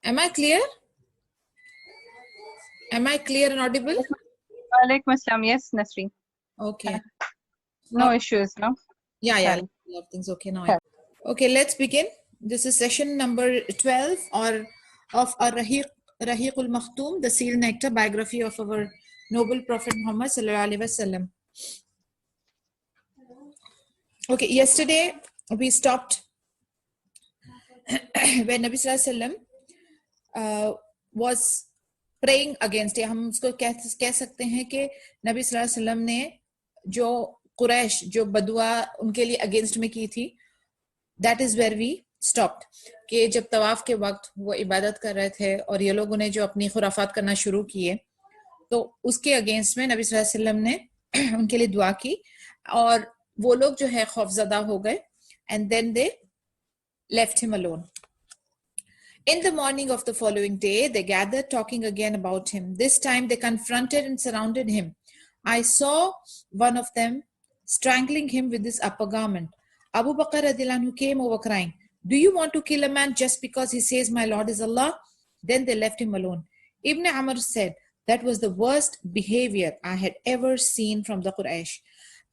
Am I clear? Am I clear and audible? Walaikum assalam. Yes, Nasreen. Okay. No issues, no? Yeah. Sorry. Everything's okay now. Okay, let's begin. This is session number 12 of our Rahiq al-Makhtoom, the Seal Nectar biography of our noble Prophet Muhammad sallallahu alaihi wasallam. Okay, yesterday we stopped when Nabi sallallahu alaihi wasallam was praying against, या हम उसको कह सकते हैं कि नबी सल्लल्लाहु अलैहि वसल्लम ने जो कुरैश जो बदुआ उनके लिए अगेंस्ट में की थी, that is where we stopped. कि जब तवाफ के वक्त वो इबादत कर रहे थे और ये लोगों ने जो अपनी खुराफात करना शुरू किए, तो उसके अगेंस्ट में नबी सल्लल्लाहु अलैहि वसल्लम ने उनके लिए दुआ की और वो लोग जो है खौफजदा हो गए, and then they left him alone. In the morning of the following day, they gathered talking again about him. This time they confronted and surrounded him. I saw one of them strangling him with his upper garment. Abu Bakr radiallahu anhu came over crying, "Do you want to kill a man just because he says my Lord is Allah?" Then they left him alone. Ibn Amr said, "That was the worst behavior I had ever seen from the Quraysh."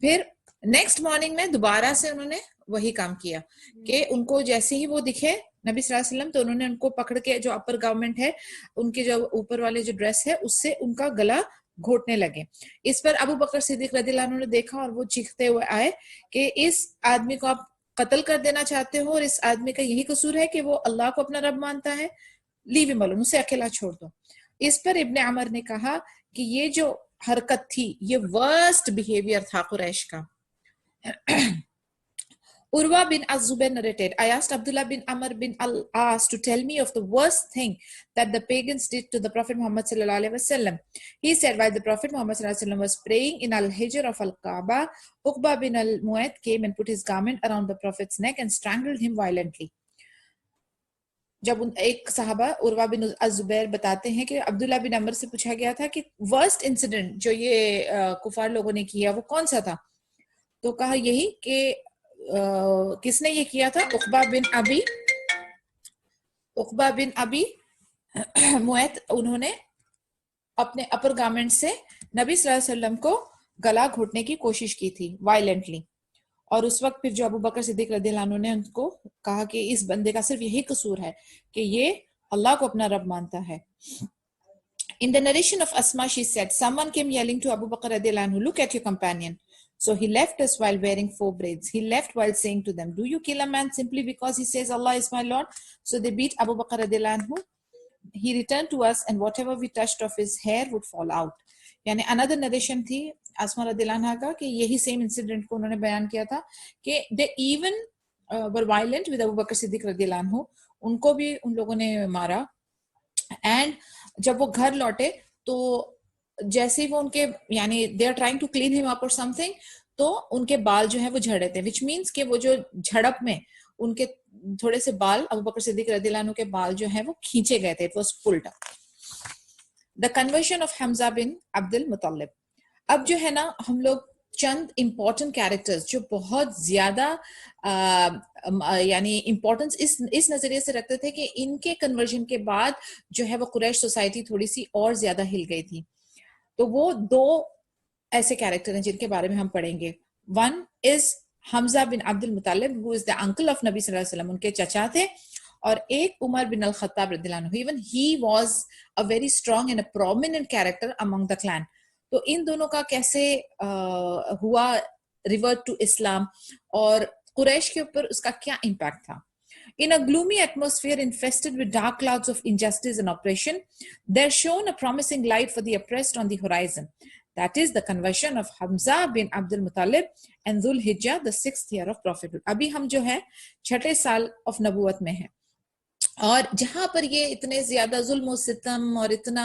फिर next morning में दोबारा से उन्होंने वही काम किया कि उनको जैसे ही वो दिखे नबी सल्लल्लाहु अलैहि वसल्लम, तो उन्होंने उनको पकड़ के जो अपर गवर्नमेंट है, उनके जो ऊपर वाले जो ड्रेस है, उससे उनका गला घोटने लगे. इस पर अबू बकर सिद्दीक रज़ियल्लाहु अन्हु ने देखा और वो चीखते हुए आए कि इस आदमी को आप कत्ल कर देना चाहते हो और इस आदमी का यही कसूर है कि वो अल्लाह को अपना रब मानता है, लीव हिम अलोन, उसे अकेला छोड़ दो. इस पर इब्ने अमर ने कहा कि ये जो हरकत थी ये वर्स्ट बिहेवियर था कुरैश का. Urwa bin Az-Zubair narrated, I asked Abdullah bin Amr bin al-As to tell me of the worst thing that the pagans did to the Prophet Muhammad sallallahu alaihi wasallam. He said, while the Prophet Muhammad sallallahu alaihi wasallam was praying in al-Hijr of al-Kaaba, Uqba bin al-Mu'ayt came and put his garment around the Prophet's neck and strangled him violently. जब एक सहाबा उर्वा बिन अज़ुबैर बताते हैं कि अब्दुल्ला बिन अमर से पूछा गया था कि वर्स्ट इंसिडेंट जो ये कुफार लोगों ने किया वो कौन सा था, तो कहा यही कि किसने ये किया था, उक़बा बिन अबी मुएत, उन्होंने अपने अपर गारमेंट से नबी सल्लल्लाहु अलैहि वसल्लम को गला घोटने की कोशिश की थी वायलेंटली. और उस वक्त फिर जो अबू बकर सिद्दीक रज़ियल्लाहु अन्हु ने उनको कहा कि इस बंदे का सिर्फ यही कसूर है कि ये अल्लाह को अपना रब मानता है. In the narration of Asma, she said, someone came yelling to Abu Bakr radiallahu anhu, look at your companion. So he left us while wearing 4 braids. He left while saying to them, do you kill a man simply because he says Allah is my Lord? So they beat Abu Bakr radiallahu anhu. He returned to us and whatever we touched of his hair would fall out. यानी another narration थी आसमा रदियल्लाहु अन्हा का कि यही same incident को उन्होंने बयान किया था कि they even were violent with Abu Bakr Siddiq रदियल्लाहु अन्हु, उनको भी उन लोगों ने मारा. एंड जब वो घर लौटे तो जैसे ही वो उनके यानी they are trying to clean him up और समथिंग, तो उनके बाल जो है वो झड़े थे, विच मीन्स कि वो जो झड़प में उनके थोड़े से बाल, अबू बकर सिद्दीक रज़ियल्लाहु अन्हु के बाल जो है वो खींचे गए थे. It was pulled up. The conversion of Hamza bin Abdul Muttalib. अब जो है ना हम लोग चंद इंपॉर्टेंट कैरेक्टर्स जो बहुत ज्यादा यानी इंपॉर्टेंस इस नजरिए से रखते थे कि इनके कन्वर्जन के बाद जो है वो कुरैश सोसाइटी थोड़ी सी और ज्यादा हिल गई थी. तो वो 2 ऐसे कैरेक्टर हैं जिनके बारे में हम पढ़ेंगे. One is Hamza bin Abdul Muttalib, who is the uncle of नबी सल्लल्लाहु अलैहि वसल्लम, उनके चचा थे. और एक उमर बिन अल खत्ताब रज़ियल्लाहु अन्हु, even he was a very strong and a prominent character among the clan. तो इन दोनों का कैसे हुआ रिवर्ट टू इस्लाम और कुरैश के ऊपर उसका क्या इम्पैक्ट था. In a gloomy atmosphere infested with dark clouds of injustice and oppression, there shone a promising light for the oppressed on the horizon. That is the conversion of Hamza bin Abdul Muttalib and Dhul Hijjah, the 6th year of prophethood. अभी हम जो है 6ठे साल of नबूवत में हैं और जहां पर ये इतने ज्यादा जुल्म और सितम और इतना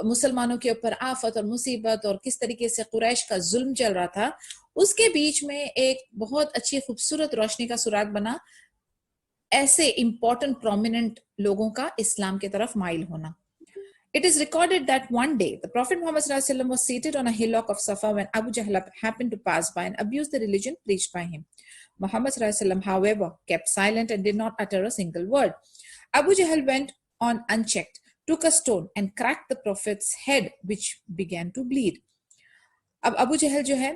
मुसलमानों के ऊपर आफत और मुसीबत और किस तरीके से कुरैश का जुल्म चल रहा था, उसके बीच में एक बहुत अच्छी खूबसूरत रोशनी का सुराग बना ऐसे इंपॉर्टेंट प्रोमिनेंट लोगों का इस्लाम की तरफ माइल होना. It is recorded that one day the Prophet Muhammad sallallahu alaihi wasallam was seated on a hillock of Safa when Abu Jahl happened to pass by and abuse the religion preached by him. Muhammad sallallahu alaihi wasallam, however, kept silent and did not utter a single word. Abu Jahl went on unchecked, took a stone and cracked the prophet's head, which began to bleed. अब अबू जहल जो है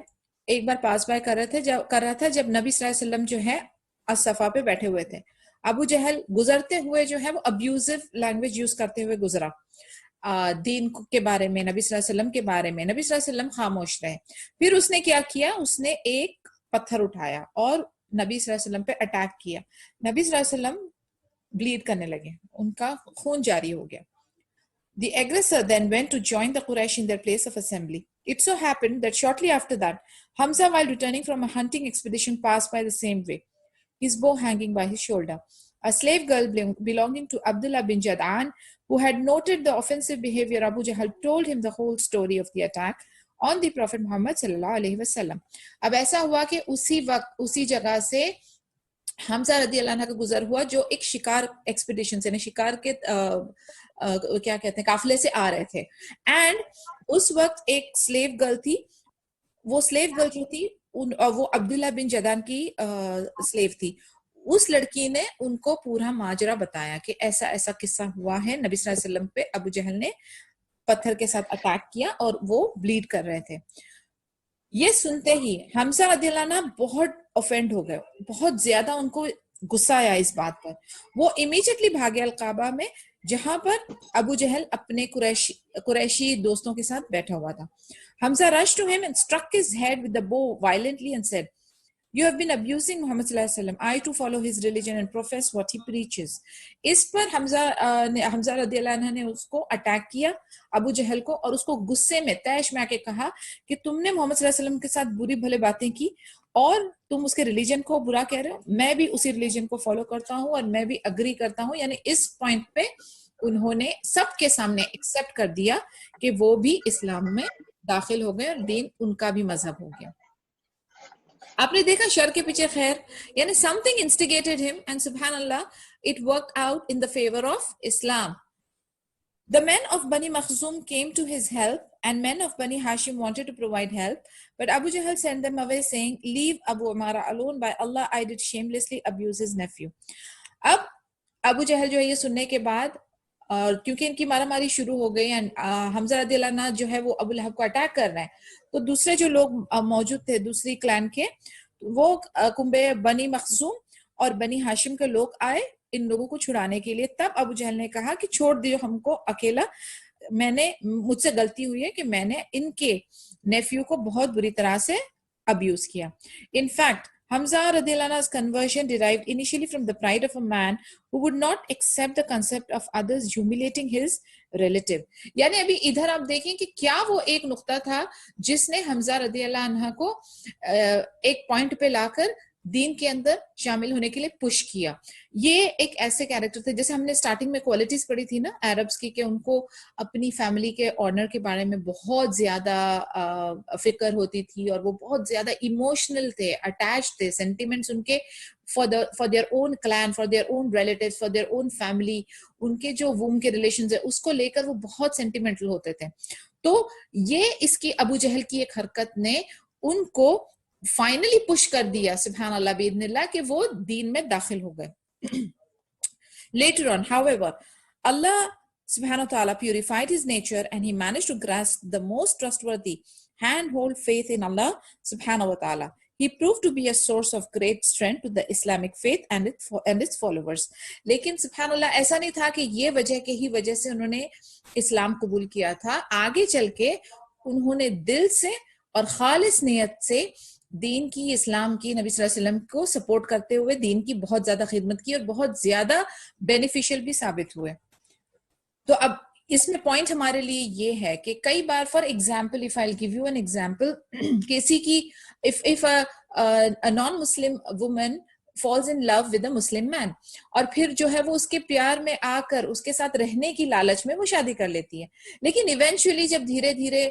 एक बार पास bye कर रहा था जब नबी सल्लल्लाहु अलैहि वसल्लम जो है असफा पे बैठे हुए थे। अबू जहल गुजरते हुए जो है वो अब्यूजिव लैंग्वेज यूज करते हुए गुजरा दीन के बारे में, नबी सल्लल्लाहु अलैहि वसल्लम के बारे में। नबी सल्लल्लाहु अलैहि वसल्लम खामोश रहे। फिर उसने क्या किया, उसने एक पत्थर उठाया और नबी सल्लल्लाहु अलैहि वसल्लम पे अटैक किया। नबी सल्लल्लाहु अलैहि वसल्लम ब्लीड करने लगे, उनका खून जारी हो गया। The aggressor then went to join the Quraysh in their place of assembly. It so happened that shortly after that, Hamza, while returning from a hunting expedition, passed by the same way, his bow hanging by his shoulder. A slave girl belonging to Abdullah bin Jad'an, who had noted the offensive behavior Abu Jahl, told him the whole story of the attack on the Prophet Muhammad sallallahu alaihi wasallam. अब ऐसा हुआ कि उसी वक्त उसी जगह से हमजा रदी अल्लाह अन्हा का गुजर हुआ, जो एक शिकार एक्सपीडिशन से, शिकार के क्या कहते हैं काफिले से आ रहे थे। एंड उस वक्त एक स्लेव गर्ल थी, वो स्लेव गर्ल जो थी वो अब्दुल्ला बिन जदान की स्लेव थी। उस लड़की ने उनको पूरा माजरा बताया कि ऐसा ऐसा किस्सा हुआ है, नबी सल्लल्लाहु अलैहि वसल्लम पे अबू जहल ने पत्थर के साथ अटैक किया और वो ब्लीड कर रहे थे। ये सुनते ही हमजा रदियल्लाहु अन्हा बहुत ऑफेंड हो गए, बहुत ज्यादा उनको गुस्सा आया इस बात पर। वो इमीडिएटली भागे अल-काबा में, जहां पर अबू जहल अपने कुरैशी दोस्तों के साथ बैठा हुआ था। Hamza rushed to him and struck his head with the bow violently and said, "You have been abusing Muhammad sallallahu alaihi wasallam. I too follow his religion and profess what he preaches." इस पर हमजा रदियल्लाहु अन्हा ने उसको attack किया, अबू जहल को, और उसको गुस्से में तैश में आके कहा कि तुमने मोहम्मद सल्लल्लाहु अलैहि वसल्लम के साथ बुरी भले बातें की और तुम उसके रिलीजन को बुरा कह रहे हो। मैं भी उसी रिलीजन को फॉलो करता हूँ और मैं भी अग्री करता हूँ। यानी इस पॉइंट पे उन्होंने सबके सामने एक्सेप्ट कर दिया कि वो भी इस्लाम में दाखिल हो गए और दीन उनका भी मजहब हो गया। आपने देखा शर के पीछे खैर, यानी समथिंग इंस्टिगेटेड हिम एंड सुभान Allah it worked out in the favour of Islam. The men of Bani Makhzum came to his help and men of Bani Hashim wanted to provide help, but Abu Jahl sent them away saying, "Leave Abu Amara alone. By Allah, I did shamelessly abuse his nephew." अब अबू जहल जो है ये सुनने के बाद, और क्योंकि इनकी मारामारी शुरू हो गई एंड हमजा रदियल्लाहु अन्हा जो है वो अबू लहब को अटैक कर रहे हैं, तो दूसरे जो लोग मौजूद थे दूसरी क्लैन के, वो कुंबे बनी मखजूम और बनी हाशिम के लोग आए इन लोगों को छुड़ाने के लिए। तब अबू जहल ने कहा कि छोड़ दियो हमको अकेला, मुझसे गलती हुई है कि मैंने इनके नेफ्यू को बहुत बुरी तरह से अब्यूज किया। In fact Hamza radiallahu anhu's conversion derived initially from the pride of a man who would not accept the concept of others humiliating his relative. यानी अभी इधर आप देखें कि क्या वो एक नुक्ता था जिसने हमजा रदियल्लाहु अन्हा को एक पॉइंट पे लाकर दीन के अंदर शामिल होने के लिए पुश किया। ये एक ऐसे कैरेक्टर थे, जैसे हमने स्टार्टिंग में क्वालिटीज पढ़ी थी ना अरब्स की, कि उनको अपनी फैमिली के ऑनर के बारे में बहुत ज्यादा फिक्र होती थी और वो बहुत ज्यादा इमोशनल थे, अटैच थे, सेंटिमेंट्स उनके for their own clan, for their own relatives, for their own family, उनके जो वूम के रिलेशंस है उसको लेकर वो बहुत सेंटिमेंटल होते थे। तो ये इसकी अबू जहल की एक हरकत ने उनको फाइनली पुश कर दिया सुभान अल्लाह बिइज़्निल्लाह कि वो दीन में दाखिल हो गए। Later on, however, Allah subhanahu wa ta'ala purified his nature and he managed to grasp the most trustworthy handhold faith in Allah subhanahu wa ta'ala. He proved to be a source of great strength to the Islamic faith and its followers. लेकिन सुभान अल्लाह ऐसा नहीं था कि ये वजह के ही वजह से उन्होंने इस्लाम कबूल किया था। आगे चल के उन्होंने दिल से और खालिस नियत से दीन की, इस्लाम की, नबी सल्लल्लाहु अलैहि वसल्लम को सपोर्ट करते हुए दीन की बहुत ज्यादा खिदमत की और बहुत ज्यादा बेनिफिशियल भी साबित हुए। तो अब इसमें पॉइंट हमारे लिए ये है कि कई बार, for example, if I give you an example, किसी की if a non Muslim woman falls in love with a Muslim man और फिर जो है वो उसके प्यार में आकर उसके साथ रहने की लालच में वो शादी कर लेती है, लेकिन इवेंचुअली जब धीरे धीरे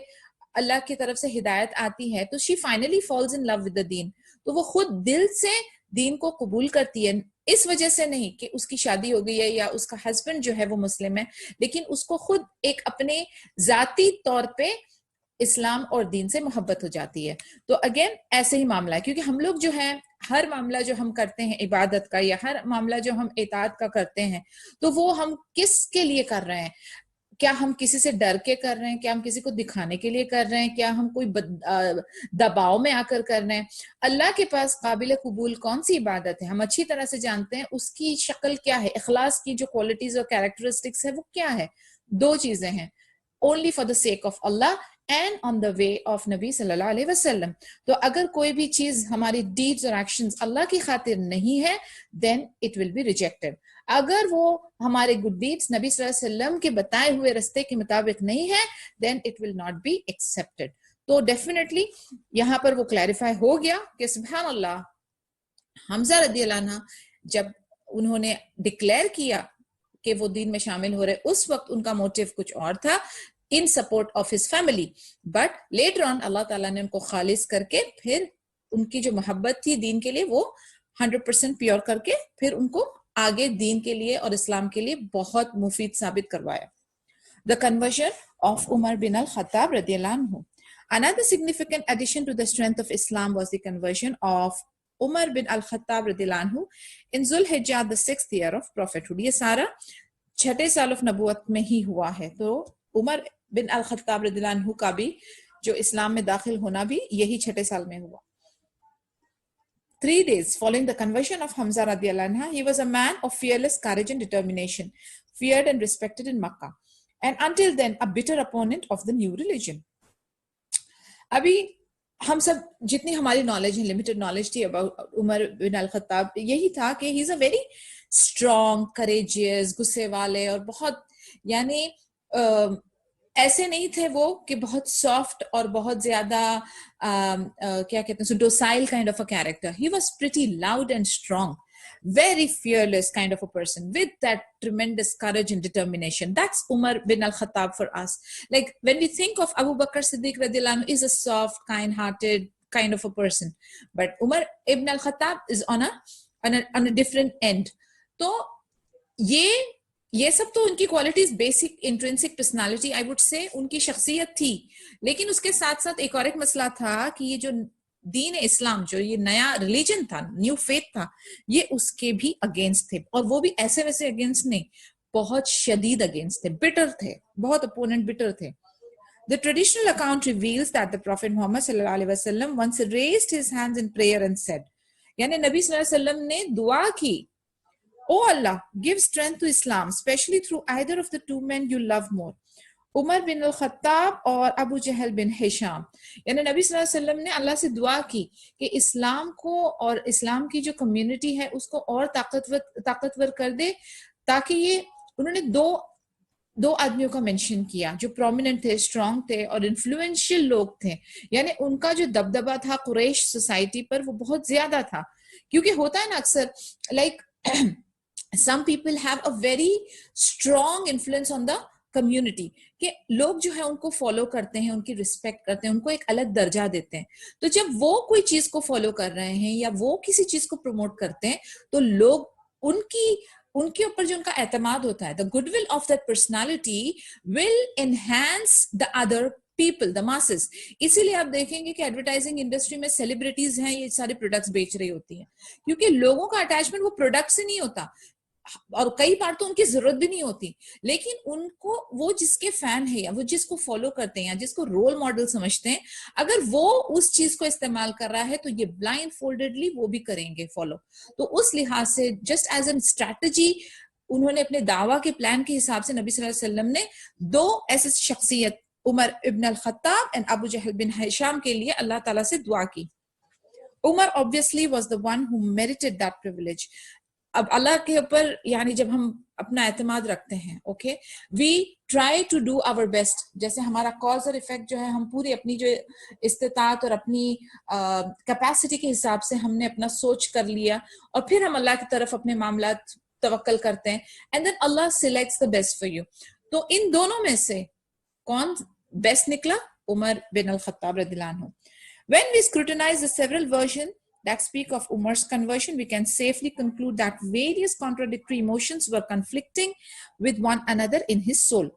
अल्लाह की तरफ से हिदायत आती है तो she finally falls in love with the दीन, तो वो खुद दिल से दीन को कबूल करती है। इस वजह से नहीं कि उसकी शादी हो गई है या उसका हस्बैंड जो है वो मुस्लिम है, लेकिन उसको खुद एक अपने जाती तौर पे इस्लाम और दीन से मोहब्बत हो जाती है। तो अगेन ऐसे ही मामला है, क्योंकि हम लोग जो है हर मामला जो हम करते हैं इबादत का, या हर मामला जो हम इताअत का करते हैं, तो वो हम किसके लिए कर रहे हैं? क्या हम किसी से डर के कर रहे हैं? क्या हम किसी को दिखाने के लिए कर रहे हैं? क्या हम कोई दबाव में आकर कर रहे हैं? अल्लाह के पास काबिल कबूल कौन सी इबादत है, हम अच्छी तरह से जानते हैं। उसकी शक्ल क्या है, इखलास की जो क्वालिटीज और कैरेक्टरिस्टिक्स है वो क्या है? दो चीजें हैं, only for the sake of Allah and on the way of नबी सल्लल्लाहु अलैहि वसल्लम। तो अगर कोई भी चीज हमारी डीड्स और एक्शंस अल्लाह की खातिर नहीं है, then it will be rejected. अगर वो हमारे गुड डीड्स नबी सल्लल्लाहु अलैहि वसल्लम के बताए हुए रास्ते के मुताबिक नहीं है, then it will not be accepted. तो डेफिनेटली यहाँ पर वो क्लैरिफाई हो गया कि सुभान अल्लाह, हमजा रदियल्लाहु अन्हु जब उन्होंने डिक्लेयर किया कि वो दीन में शामिल हो रहे, उस वक्त उनका मोटिव कुछ और था, in support of his family, but later on Allah ताला ने उनको खालिस करके फिर उनकी जो मोहब्बत थी दीन के लिए वो 100% प्योर करके फिर उनको आगे दीन के लिए और इस्लाम के लिए बहुत मुफीद साबित करवाया। The conversion of Umar bin al-Khattab radiyallahu anhu. Another significant addition to the strength of Islam was the conversion of Umar bin al-Khattab radiyallahu anhu in Zulhijjah, the 6th year of prophethood. ये सारा छठे साल of नबूवत में ही हुआ है। तो उमर बिन अल-खत्ताब रदियल्लाहु अन्हु का भी जो इस्लाम में दाखिल होना भी यही छठे साल में हुआ। 3 days following the conversion of Hamza radiallahu anhu, he was a man of fearless courage and determination, feared and respected in Makkah, and until then a bitter opponent of the new religion. अभी हम सब जितनी हमारी knowledge है, limited knowledge थी about Umar बिन अल-खत्ताब, यही था कि he is a very strong, courageous, गुस्से वाले और बहुत, यानी ऐसे नहीं थे वो कि बहुत सॉफ्ट और बहुत ज्यादा क्या कहते हैं, docile kind of a character. He was pretty loud and strong, very fearless kind of a person with that tremendous courage and determination. That's Umar bin al-Khattab for us. Like when we think of Abu Bakr Siddiq radhiyallahu anhu, is a soft, kind-hearted kind of a person, but Umar ibn al-Khattab is on a different end. तो ये सब तो उनकी qualities, basic intrinsic personality I would say उनकी शख्सियत थी, लेकिन उसके साथ साथ एक और एक मसला था कि ये जो दीन इस्लाम, जो ये नया रिलीजन था, न्यू फेथ था, ये उसके भी अगेंस्ट थे, और वो भी ऐसे वैसे अगेंस्ट नहीं, बहुत शदीद अगेंस्ट थे, बिटर थे, बहुत अपोनेंट बिटर थे. The traditional account reveals that the Prophet Muhammad sallallahu alaihi wasallam once raised his hands in prayer and said, यानी नबी सल्लल्लाहु अलैहि वसल्लम ने दुआ की, O Allah, give strength to Islam, especially through either of the two men you love more, Umar बिन अल-खत्ताब और Abu Jahl bin Hisham. यानी नबी सल्लल्लाहु अलैहि वसल्लम ने अल्लाह से दुआ की कि इस्लाम को और इस्लाम की जो कम्युनिटी है उसको और ताकतवर कर दे, ताकि ये, उन्होंने दो आदमियों का मेंशन किया जो प्रोमिनेंट थे, स्ट्रॉन्ग थे और इन्फ्लुएंशियल लोग थे. यानी उनका जो दबदबा था कुरैश सोसाइटी पर वो बहुत ज्यादा था, क्योंकि होता है ना अक्सर, like some people have a very strong influence on the community के लोग जो है उनको फॉलो करते हैं, उनकी रिस्पेक्ट करते हैं, उनको एक अलग दर्जा देते हैं. तो जब वो कोई चीज को फॉलो कर रहे हैं या वो किसी चीज को प्रमोट करते हैं, तो लोग उनके ऊपर जो उनका एतमाद होता है, the goodwill of that personality will enhance the other people, the masses. इसीलिए आप देखेंगे कि एडवर्टाइजिंग इंडस्ट्री में सेलिब्रिटीज हैं, ये सारे प्रोडक्ट्स बेच रही होती हैं, क्योंकि लोगों का अटैचमेंट वो प्रोडक्ट से नहीं होता, और कई बार तो उनकी जरूरत भी नहीं होती, लेकिन उनको वो जिसके फैन है या वो जिसको फॉलो करते हैं या जिसको रोल मॉडल समझते हैं, अगर वो उस चीज को इस्तेमाल कर रहा है तो ये ब्लाइंड फोल्डेडली वो भी करेंगे फॉलो. तो उस लिहाज से जस्ट एज एन स्ट्रैटेजी उन्होंने अपने दावा के प्लान के हिसाब से नबी सल्लल्लाहु अलैहि वसल्लम ने दो ऐसे शख्सियत, Umar ibn al Khattab and Abu Jahl bin Hisham के लिए अल्लाह ताला से दुआ की. Umar obviously was the one who merited that privilege. अब अल्लाह के ऊपर यानी जब हम अपना एतमाद रखते हैं, okay, we try to do our best. जैसे हमारा कॉज और इफेक्ट जो है, हम पूरी अपनी जो इस्तिताअत और अपनी कैपेसिटी के हिसाब से हमने अपना सोच कर लिया, और फिर हम अल्लाह की तरफ अपने मामला तवक्कल करते हैं, and then Allah selects the best for you. तो इन दोनों में से कौन बेस्ट निकला? उमर बिन अल-खत्ताब रदियल्लाहु अन्हु. When we scrutinize the several versions that speak of Umar's conversion, we can safely conclude that various contradictory emotions were conflicting with one another in his soul.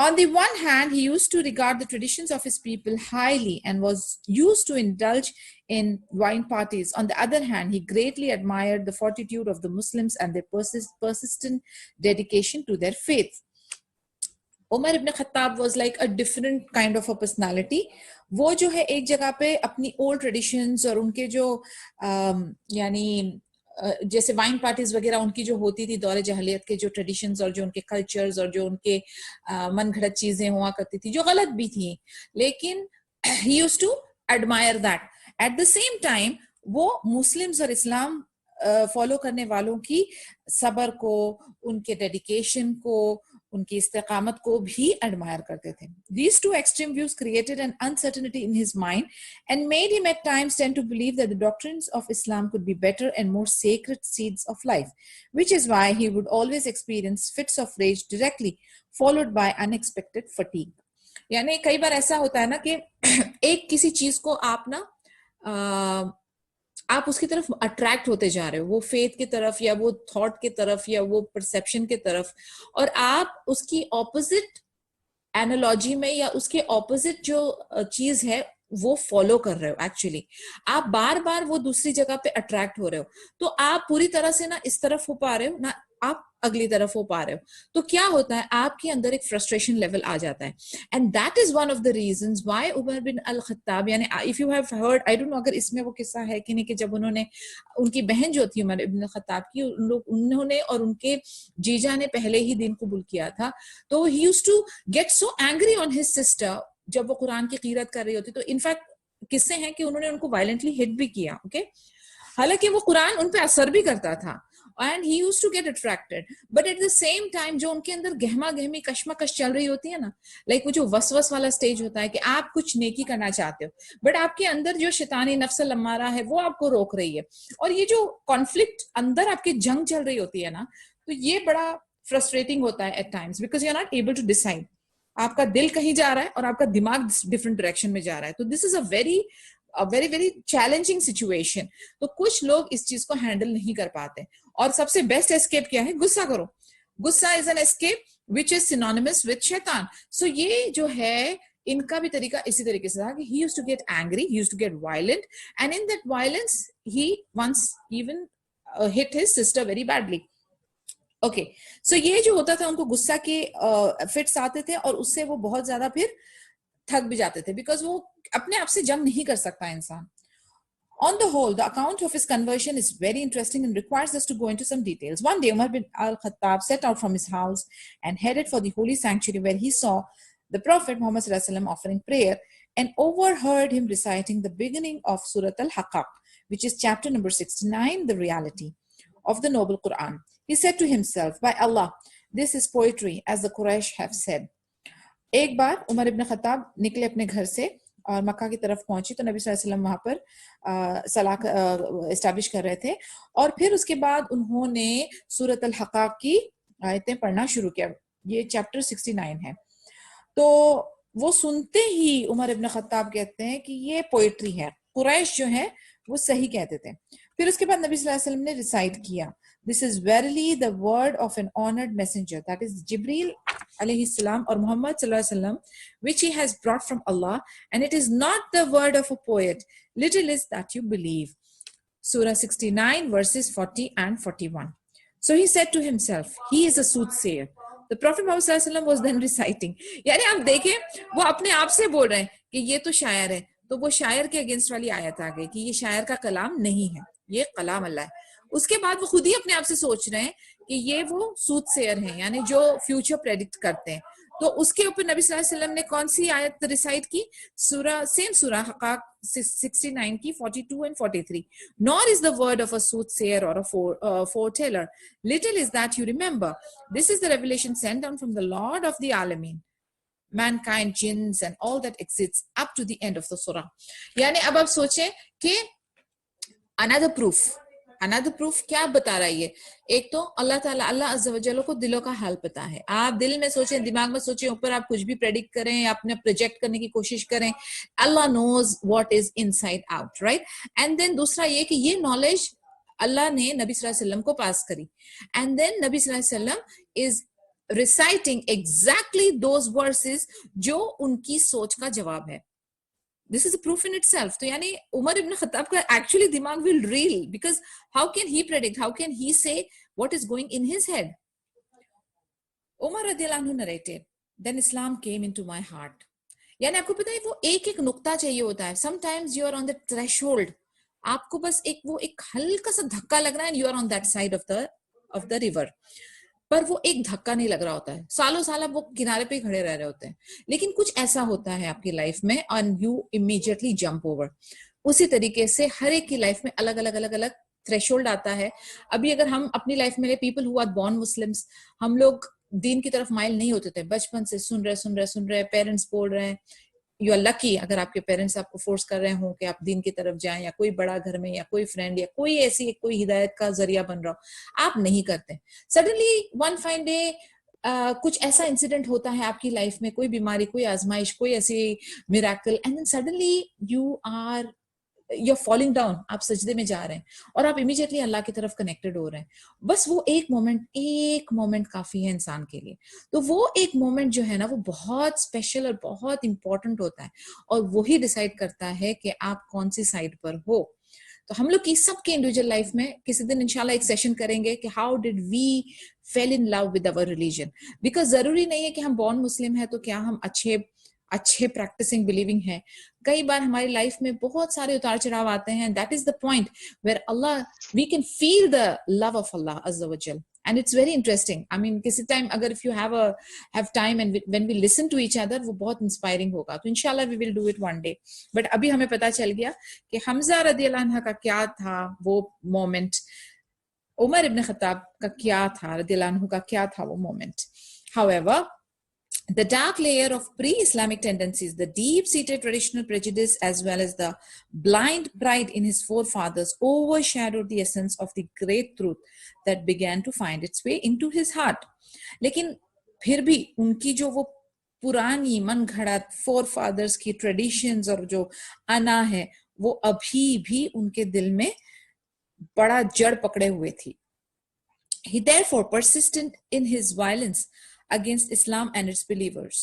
On the one hand, he used to regard the traditions of his people highly and was used to indulge in wine parties. On the other hand, he greatly admired the fortitude of the Muslims and their persistent dedication to their faith. Umar ibn Khattab was like a different kind of a personality. वो जो है एक जगह पे अपनी old traditions और उनके जो यानी जैसे वाइन पार्टीज वगैरह उनकी जो होती थी दौरे जहलियत के जो ट्रेडिशंस और जो उनके कल्चर्स और जो उनके मन घड़त चीजें हुआ करती थी जो गलत भी थी, लेकिन he used to admire that. At the same time, वो मुस्लिम्स और इस्लाम फॉलो करने वालों की सबर को, उनके डेडिकेशन को, उनकी इस्तेकामत को भी एडमायर करते थे. These two extreme views created an uncertainty in his mind and made him at times tend to believe that the doctrines of Islam could be better and more sacred seeds of life, which is why he would always experience fits of rage directly followed by unexpected fatigue. यानी कई बार ऐसा होता है ना कि एक किसी चीज को आप ना आप उसकी तरफ अट्रैक्ट होते जा रहे हो, वो फेथ की तरफ या वो थॉट की तरफ या वो परसेप्शन की तरफ, और आप उसकी ऑपोजिट एनालॉजी में या उसके ऑपोजिट जो चीज है वो फॉलो कर रहे हो. एक्चुअली आप बार बार वो दूसरी जगह पे अट्रैक्ट हो रहे हो, तो आप पूरी तरह से ना इस तरफ हो पा रहे हो ना आप अगली तरफ हो पा रहे हो. तो क्या होता है, आपके अंदर एक फ्रस्ट्रेशन लेवल आ जाता है. And that is one of the reasons why Umar bin al Khattab, यानी if you have heard, I don't know अगर इसमें वो किस्सा है कि नहीं, कि जब उन्होंने उनकी बहन जो थी उमर इब्न खत्ताब की, उन्होंने और उनके जीजा ने पहले ही दिन कबूल किया था, तो ही used to get so angry on his sister जब वो कुरान की कीरत कर रही होती. तो इनफैक्ट किस्से हैं कि उन्होंने उनको वायलेंटली हिट भी किया. ओके, हालांकि वो कुरान उन पे असर भी करता था and he used to get attracted, but at the same time जो उनके अंदर गहमा गहमी कश्मकश चल रही होती है ना, लाइक वो जो वसवस वाला स्टेज होता है कि आप कुछ नेकी करना चाहते हो बट आपके अंदर जो शैतानी नफ्स लम्मारा है वो आपको रोक रही है, और ये जो कॉन्फ्लिक्ट अंदर आपके जंग चल रही होती है ना, तो ये बड़ा फ्रस्ट्रेटिंग होता है at times because you are not able to decide. आपका दिल कहीं जा रहा है और आपका दिमाग डिफरेंट डायरेक्शन में जा रहा है. तो this is a very very challenging situation. तो कुछ लोग इस चीज को हैंडल नहीं कर पाते, और सबसे बेस्ट एस्केप क्या है? गुस्सा करो. गुस्सा is an escape which is synonymous with शैतान. सो ये जो है इनका भी तरीका इसी तरीके से था कि he used to get angry, he used to get violent, and in that violence he once even hit his sister very badly. Okay, so ये जो होता था, उनको गुस्सा के फिट्स आते थे और उससे वो बहुत ज्यादा फिर थक भी जाते थे बिकॉज वो अपने आप से जंग नहीं कर सकता इंसान. On the whole, the account of his conversion is very interesting and requires us to go into some details. One day, Umar bin al-Khattab set out from his house and headed for the holy sanctuary where he saw the Prophet Muhammad ﷺ offering prayer and overheard him reciting the beginning of Surah Al-Haqqaq, which is chapter number 69, the reality of the noble Quran. He said to himself, by Allah, this is poetry, as the Quraysh have said. एक बार Umar ibn Khattab निकले अपने घर से और मक्का की तरफ पहुंची, तो नबी सल्लल्लाहु अलैहि वसल्लम वहां पर सलाह एस्टैब्लिश कर रहे थे, और फिर उसके बाद उन्होंने सूरत अल हक़ाक़ की आयतें पढ़ना शुरू किया. ये चैप्टर 69 है. तो वो सुनते ही उमर इब्न खत्ताब कहते हैं कि ये पोएट्री है. कुरैश जो है वो सही कहते थे. फिर उसके बाद नबी सल्लल्लाहु अलैहि वसल्लम ने रिसाइट किया, this is verily the word of an honored messenger, that is Jibril alayhi salam or Muhammad sallallahu alaihi wasallam, which he has brought from Allah, and it is not the word of a poet. Little is that you believe. Surah 69 verses 40 and 41. So he said to himself, he is a soothsayer. The Prophet Muhammad sallallahu alaihi wasallam was then reciting. यानी आप देखें वो अपने आप से बोल रहे हैं कि ये तो शायर है, तो वो शायर के अगेंस्ट वाली आयत आ गई कि ये शायर का कलाम नहीं है, ये कलाम अल्लाह है. उसके बाद वो खुद ही अपने आप से सोच रहे हैं कि ये वो सूदसेयर हैं, यानी जो फ्यूचर प्रेडिक्ट करते हैं. तो उसके ऊपर नबी सल्लल्लाहु अलैहि वसल्लम ने कौन सी आयत रिसाइट की? सेम सूरह हक़ाक़ 69 की 42 and 43. Nor is the word of a soothsayer or a foreteller. Little is that you remember. This is the revelation sent down from the Lord of the Alameen, mankind, jinns and all that exists up to the end of the surah. यानी अब आप सोचें कि another proof क्या बता रहा है ये? एक तो अल्लाह ताला अल्लाह अज़्ज़ा व जल्ल को दिलों का हाल पता है. आप दिल में सोचें, दिमाग में सोचें, ऊपर आप कुछ भी प्रेडिक्ट करें, अपने प्रोजेक्ट करने की कोशिश करें, Allah knows what is inside out, right? And then दूसरा ये कि ये नॉलेज अल्लाह ने नबी सल्लल्लाहु अलैहि वसल्लम को पास करी, एंड देन नबी सल्लल्लाहु अलैहि वसल्लम is reciting exactly those verses जो उनकी सोच का जवाब है. This is a proof in itself. तो यानी उमर इब्न खत्ताब का actually दिमाग will reel, because how can he predict, how can he say what is going in his head? Umar radiallahu anhu narrated, then Islam came into my heart. यानी आपको पता है वो एक एक नुक्ता चाहिए होता है. Sometimes you are on the threshold. आपको बस एक हल्का सा धक्का लग रहा है and you are on that side of the river. पर वो एक धक्का नहीं लग रहा होता है. सालों साल आप वो किनारे पे ही खड़े रह रहे होते हैं. लेकिन कुछ ऐसा होता है आपकी लाइफ में and you immediately jump over. उसी तरीके से हर एक की लाइफ में अलग अलग अलग अलग थ्रेशोल्ड आता है. अभी अगर हम अपनी लाइफ में people who are born Muslims, हम लोग दीन की तरफ माइल नहीं होते थे. बचपन से सुन रहे पेरेंट्स बोल रहे हैं. यू आर लकी अगर आपके पेरेंट्स आपको फोर्स कर रहे हो कि आप दीन की तरफ जाएं, या कोई बड़ा घर में, या कोई फ्रेंड, या कोई ऐसी कोई हिदायत का जरिया बन रहा हो, आप नहीं करते. सडनली वन फाइन डे कुछ ऐसा इंसिडेंट होता है आपकी लाइफ में, कोई बीमारी, कोई आजमाइश, कोई ऐसी miracle, and then suddenly you're falling down, आप सजदे में जा रहे हैं और आप इमीडिएटली अल्लाह की तरफ कनेक्टेड हो रहे हैं. बस वो एक मोमेंट काफी है इंसान के लिए. तो वो एक मोमेंट जो है ना, वो बहुत स्पेशल और बहुत इंपॉर्टेंट होता है, और वही डिसाइड करता है कि आप कौन सी साइड पर हो. तो हम लोग की सबके इंडिविजुअल लाइफ में किसी दिन इंशाल्लाह एक सेशन करेंगे कि how did we fell in love with our religion. Because जरूरी नहीं है कि हम बॉर्न मुस्लिम है तो क्या हम अच्छे प्रैक्टिसिंग बिलीविंग है. कई बार हमारी लाइफ में बहुत सारे उतार चढ़ाव आते हैं. That is the point where Allah, we can feel the love of Allah अज़्ज़ा व जल, and it's very interesting. I mean किसी टाइम अगर if you have time and when we listen to each other, वो बहुत inspiring होगा. तो इंशाल्लाह we will do it one day. But अभी हमें पता चल गया कि हमजा रदियल्लाहु अन्हा का क्या था वो मोमेंट, उमर इब्न खत्ताब का क्या था, रदियल्लाहु अन्हु का क्या था वो moment. However, the dark layer of pre-Islamic tendencies, the deep-seated traditional prejudice, as well as the blind pride in his forefathers, overshadowed the essence of the great truth that began to find its way into his heart. लेकिन फिर भी उनकी जो वो पुरानी मनगढ़ंत forefathers की traditions और जो अना है, वो अभी भी उनके दिल में बड़ा जड़ पकड़े हुए थी. He therefore persisted in his violence against Islam and its believers,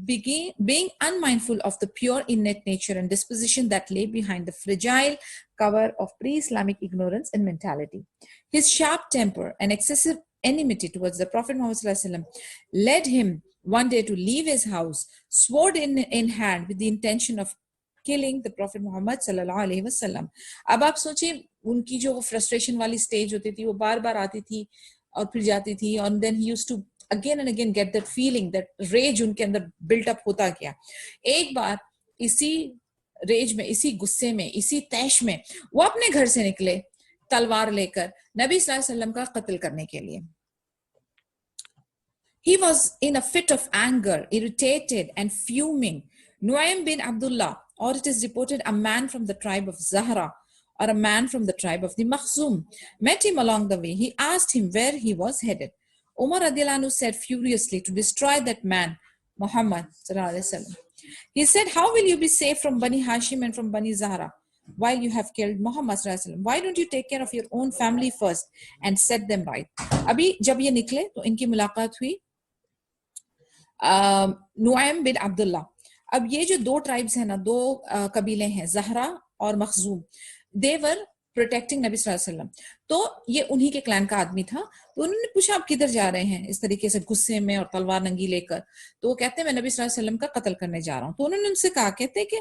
being unmindful of the pure innate nature and disposition that lay behind the fragile cover of pre-Islamic ignorance and mentality. His sharp temper and excessive enmity towards the Prophet Muhammad ﷺ led him one day to leave his house, sword in hand, with the intention of killing the Prophet Muhammad sallallahu alaihi wasallam. अब आप सोचिए उनकी जो frustration वाली stage होती थी, वो बार बार आती थी और फिर जाती थी, and then he used to again and again get that feeling, that rage उनके अंदर built up होता गया. एक बार इसी रेज में, इसी गुस्से में, इसी तैश में वो अपने घर से निकले तलवार लेकर नबी सल्लल्लाहु अलैहि वसल्लम का कत्ल करने के लिए. He was in a fit of anger, irritated and fuming. Nuaym bin Abdullah, or it is reported a man from the tribe of Zahra, or a man from the tribe of the Makhzum, met him along the way. He asked him where he was headed. Umar radiallahu anhu said furiously, to destroy that man, Muhammad sallallahu alaihi wasallam. He said, how will you be safe from Bani Hashim and from Bani Zahra while you have killed Muhammad sallallahu alaihi wasallam? Why don't you take care of your own family first and set them right? अभी जब ये निकले तो इनकी मुलाकात हुई नुआइम बिन अब्दुल्ला. अब ये जो दो ट्राइब्स हैं ना, दो कबीले हैं, जहरा और मखजूम, देवर प्रोटेक्टिंग नबी सल्लल्लाहु अलैहि वसल्लम. तो ये उन्हीं के क्लैन का आदमी था. तो उन्होंने पूछा आप किधर जा रहे हैं इस तरीके से गुस्से में और तलवार नंगी लेकर. तो वो कहते हैं मैं नबी सल्लल्लाहु अलैहि वसल्लम का कत्ल करने जा रहा हूँ. तो उन्होंने उनसे कहा, कहते हैं कि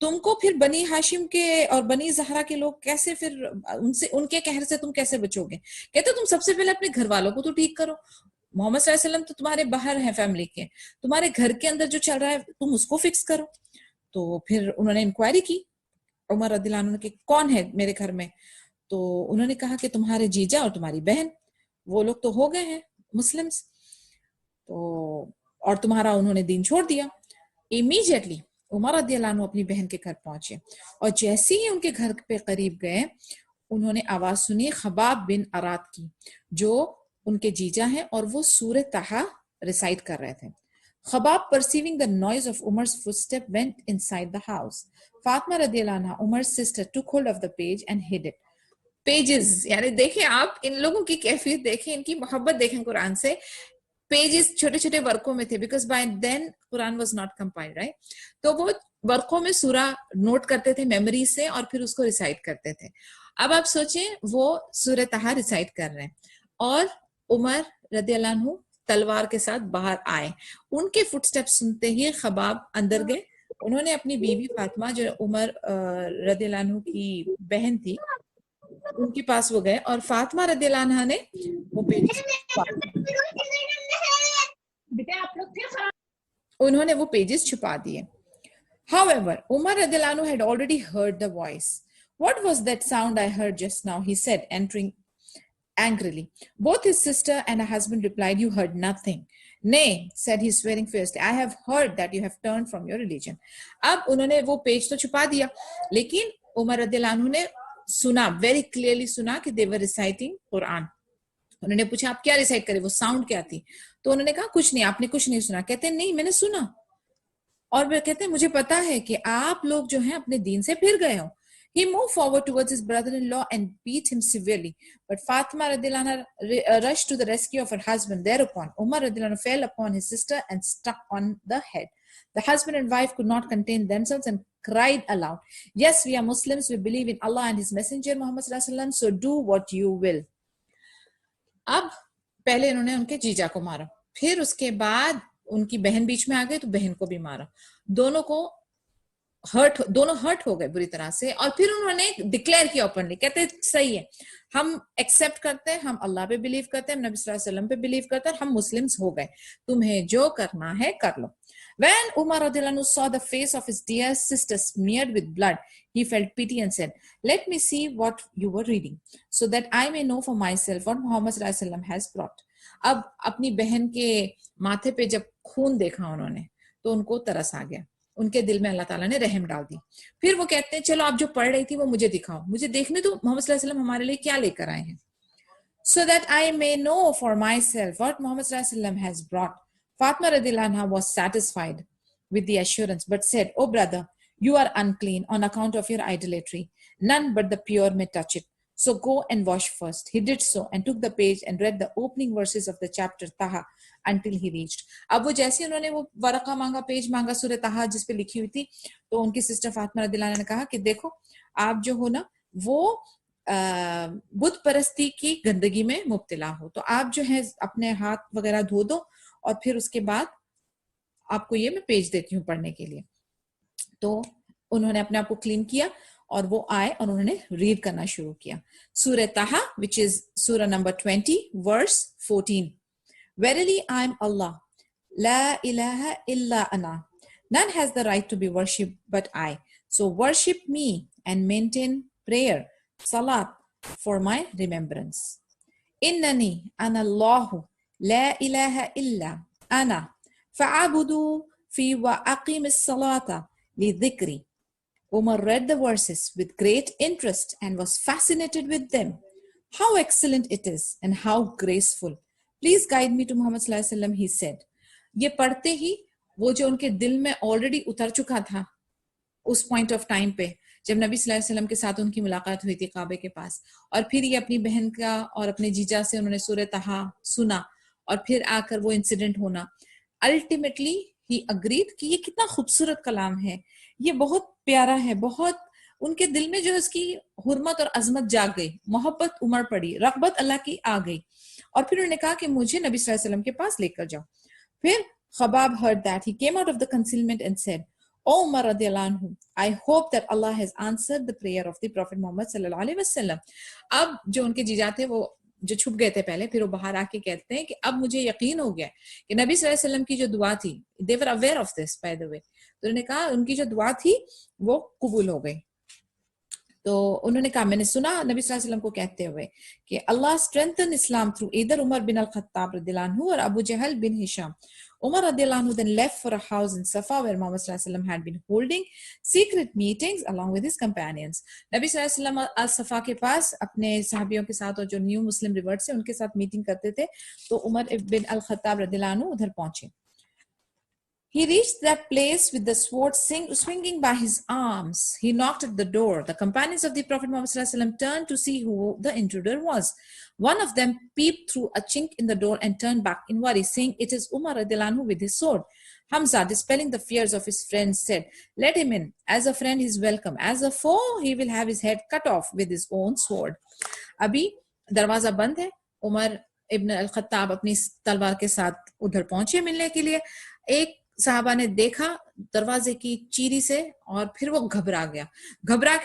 तुमको फिर बनी हाशिम के और बनी जहरा के लोग कैसे, फिर उनसे, उनके कहर से तुम कैसे बचोगे? कहते तुम सबसे पहले अपने घर वालों को तो ठीक करो. मोहम्मद सल्लल्लाहु अलैहि वसल्लम तो तुम्हारे बाहर हैं फैमिली के, तुम्हारे घर के अंदर जो चल रहा है तुम उसको फिक्स करो. तो फिर उन्होंने इंक्वायरी की उमर रदियल्लाहु अन्हु के, कौन है मेरे घर में? तो उन्होंने कहा कि तुम्हारे जीजा और तुम्हारी बहन, वो लोग तो हो गए हैं मुस्लिम्स, तो और तुम्हारा उन्होंने दीन छोड़ दिया. इमीडिएटली उमर रदियल्लाहु अन्हु अपनी बहन के घर पहुंचे और जैसे ही उनके घर पे करीब गए, उन्होंने आवाज सुनी खबाब बिन अरात की, जो उनके जीजा हैं, और वो सूरह ताहा रिसाइट कर रहे थे. Khabab, perceiving the noise of Umar's footstep, went inside the house. Fatima radiallahu anha, Umar's sister, took hold of the page and hid it. Pages, यानी देखें आप इन लोगों की कैफियत देखें, इनकी मोहब्बत देखें कुरान से. पेजेस छोटे छोटे वर्कों में थे, because by then Quran was not compiled, right. तो वो वर्कों में सूरा नोट करते थे मेमोरी से और फिर उसको रिसाइट करते थे। अब आप सोचें वो सूरह तहा रिसाइट कर रहे हैं और उमर रदियल्लाहु अन्हु तलवार के साथ बाहर आए। उनके फुटस्टेप्स सुनते ही खबाब अंदर गए। उन्होंने अपनी बीवी फातिमा जो उमर रदियल्लाहु अन्हु की बहन थी उनके पास वो गए और फातिमा रदियल्लाहु अन्हा ने वो पेजेस उन्होंने वो पेजेस छुपा दिए। However, Umar radiallahu anhu had already heard the voice. What was that sound I heard just now? He said, entering angrily. Both his sister and her husband replied, you heard nothing. Nay, said he, swearing fiercely, I have heard that you have turned from your religion. अब उन्होंने वो page तो छुपा दिया, लेकिन उमर रदियल्लाहु अन्हु ने सुना, very clearly सुना कि they were reciting कुरान। उन्होंने पूछा आप क्या रिसाइट करे, वो साउंड क्या थी? तो उन्होंने कहा कुछ नहीं, आपने कुछ नहीं सुना। कहते नहीं मैंने सुना, और वे कहते हैं मुझे पता है कि आप लोग जो हैं अपने दीन से फिर गए हो। He moved forward towards his brother-in-law and beat him severely. But Fatima radiallahu anha rushed to the rescue of her husband. Thereupon, Umar radiallahu anhu fell upon his sister and struck on the head. The husband and wife could not contain themselves and cried aloud, yes, we are Muslims, we believe in Allah and his messenger Muhammad sallallahu alaihi wasallam, so do what you will. अब पहले इन्होंने उनके जीजा को मारा, फिर उसके बाद उनकी बहन बीच में आ गई तो बहन को भी मारा। दोनों हर्ट हो गए बुरी तरह से। और फिर उन्होंने डिक्लेयर किया ओपनली, कहते सही है, हम एक्सेप्ट करते हैं, हम अल्लाह पे बिलीव करते हैं, नबी सल्लल्लाहु अलैहि वसल्लम पे बिलीव करते हैं, हम मुस्लिम्स हो गए, तुम्हें जो करना है कर लो। When Umar radiallahu anhu saw the face of his dear sister smeared with blood, he felt pity and said, let me see what you were reading, so that I may know for myself what Muhammad sallallahu alaihi wasallam has brought. अब अपनी बहन के माथे पे जब खून देखा उन्होंने तो उनको तरस आ गया, उनके दिल में अल्लाह ताला ने रहम डाल दी। फिर वो कहते हैं चलो आप जो पढ़ रही थी वो मुझे दिखाओ, मुझे देखने दो मोहम्मद सल्लल्लाहु अलैहि वसल्लम हमारे लिए क्या लेकर आए हैं, so that I may know for myself what Muhammad sallallahu alaihi wasallam has brought. Fatima radiallahu anha was satisfied with the assurance but said, oh brother, you are unclean on account of your idolatry, none but the pure may touch it, so go and wash first. He did so and took the page and read the opening verses of the chapter Taha until he reached. अब वो जैसे उन्होंने वो वरक़ा मांगा, page मांगा सूरह तहा जिस पे लिखी हुई थी, तो उनकी सिस्टर फातिमा रदियल्लाहु अन्हा ने कहा कि देखो आप जो हो ना वो बुत परस्ती की गंदगी में मुब्तला हो, तो आप जो है अपने हाथ वगैरह धो दो और फिर उसके बाद आपको ये मैं पेज देती हूँ पढ़ने के लिए। तो उन्होंने अपने आप को क्लीन किया और वो आए और उन्होंने रीड करना शुरू किया। सूरह तहा, which is surah number 20, verse 14. Verily I am Allah, la ilaha illa ana. None has the right to be worshipped but I. So worship me and maintain prayer, salat, for my remembrance. Innani ana Allahu, la ilaha illa ana. Fa'abudu fi wa aqim as-salata li dhikri. Umar read the verses with great interest and was fascinated with them. How excellent it is and how graceful. Please guide me to Muhammad sallallahu alaihi wasallam, he said. ये पढ़ते ही वो जो उनके दिल में already उतर चुका था उस पॉइंट ऑफ टाइम पे जब नबी सल्लल्लाहु अलैहि वसल्लम के साथ उनकी मुलाकात हुई थी काबे के पास, और फिर ये अपनी बहन का और अपने जीजा से उन्होंने सूरह तहा सुना और फिर आकर वो इंसिडेंट होना, अल्टीमेटली ही अग्रीड कि ये कितना खूबसूरत कलाम है, ये बहुत प्यारा है, बहुत उनके दिल में जो है उसकी हुर्मत और अजमत जाग गई, मोहब्बत उमड़ पड़ी, रग़बत अल्लाह की आ गई, और फिर उन्होंने कहा कि मुझे नबी सल्लल्लाहु अलैहि वसल्लम के पास लेकर जाओ। फिर Khabab heard that. He came out of the concealment and said, O Umar radiallahu anhu, I hope that Allah has answered the prayer of the Prophet Muhammad sallallahu alaihi wasallam. अब जो उनके जीजा थे वो जो छुप गए थे पहले, फिर वो बाहर आके कहते हैं कि अब मुझे यकीन हो गया कि नबी सल्लल्लाहु अलैहि वसल्लम की जो दुआ थी, they were aware of this by the way, तो उन्होंने कहा उनकी जो दुआ थी वो कबूल हो गई। तो उन्होंने कहा मैंने सुना नबी सल्लल्लाहु अलैहि वसल्लम को कहते हुए कि अल्लाह strengthened Islam through either Umar bin al-Khattab radhiyallahu anhu or Abu Jahl bin Hisham. Umar radhiyallahu anhu then left for a house in Safa where Muhammad sallallahu alaihi wasallam had been holding secret meetings along with his companions. नबी सल्लल्लाहु अलैहि वसल्लम अल-सफा के पास अपने सहाबियों के साथ और जो new मुस्लिम revert से उनके साथ मीटिंग करते थे, तो उमर बिन अल-खत्ताब रदियल्लाहु अन्हु उधर पहुंचे। He reached that place with the sword swinging by his arms. He knocked at the door. The companions of the Prophet Muhammad ﷺ turned to see who the intruder was. One of them peeped through a chink in the door and turned back in worry, saying, "It is Umar radiallahu anhu with his sword." Hamza, dispelling the fears of his friends, said, "Let him in. As a friend, he is welcome. As a foe, he will have his head cut off with his own sword." अभी दरवाजा बंद है. उमर इब्न अल Khattab अपनी तलवार के साथ उधर पहुंचे मिलने के लिए. एक साहबा ने देखा दरवाजे की चीरी से और फिर वो घबरा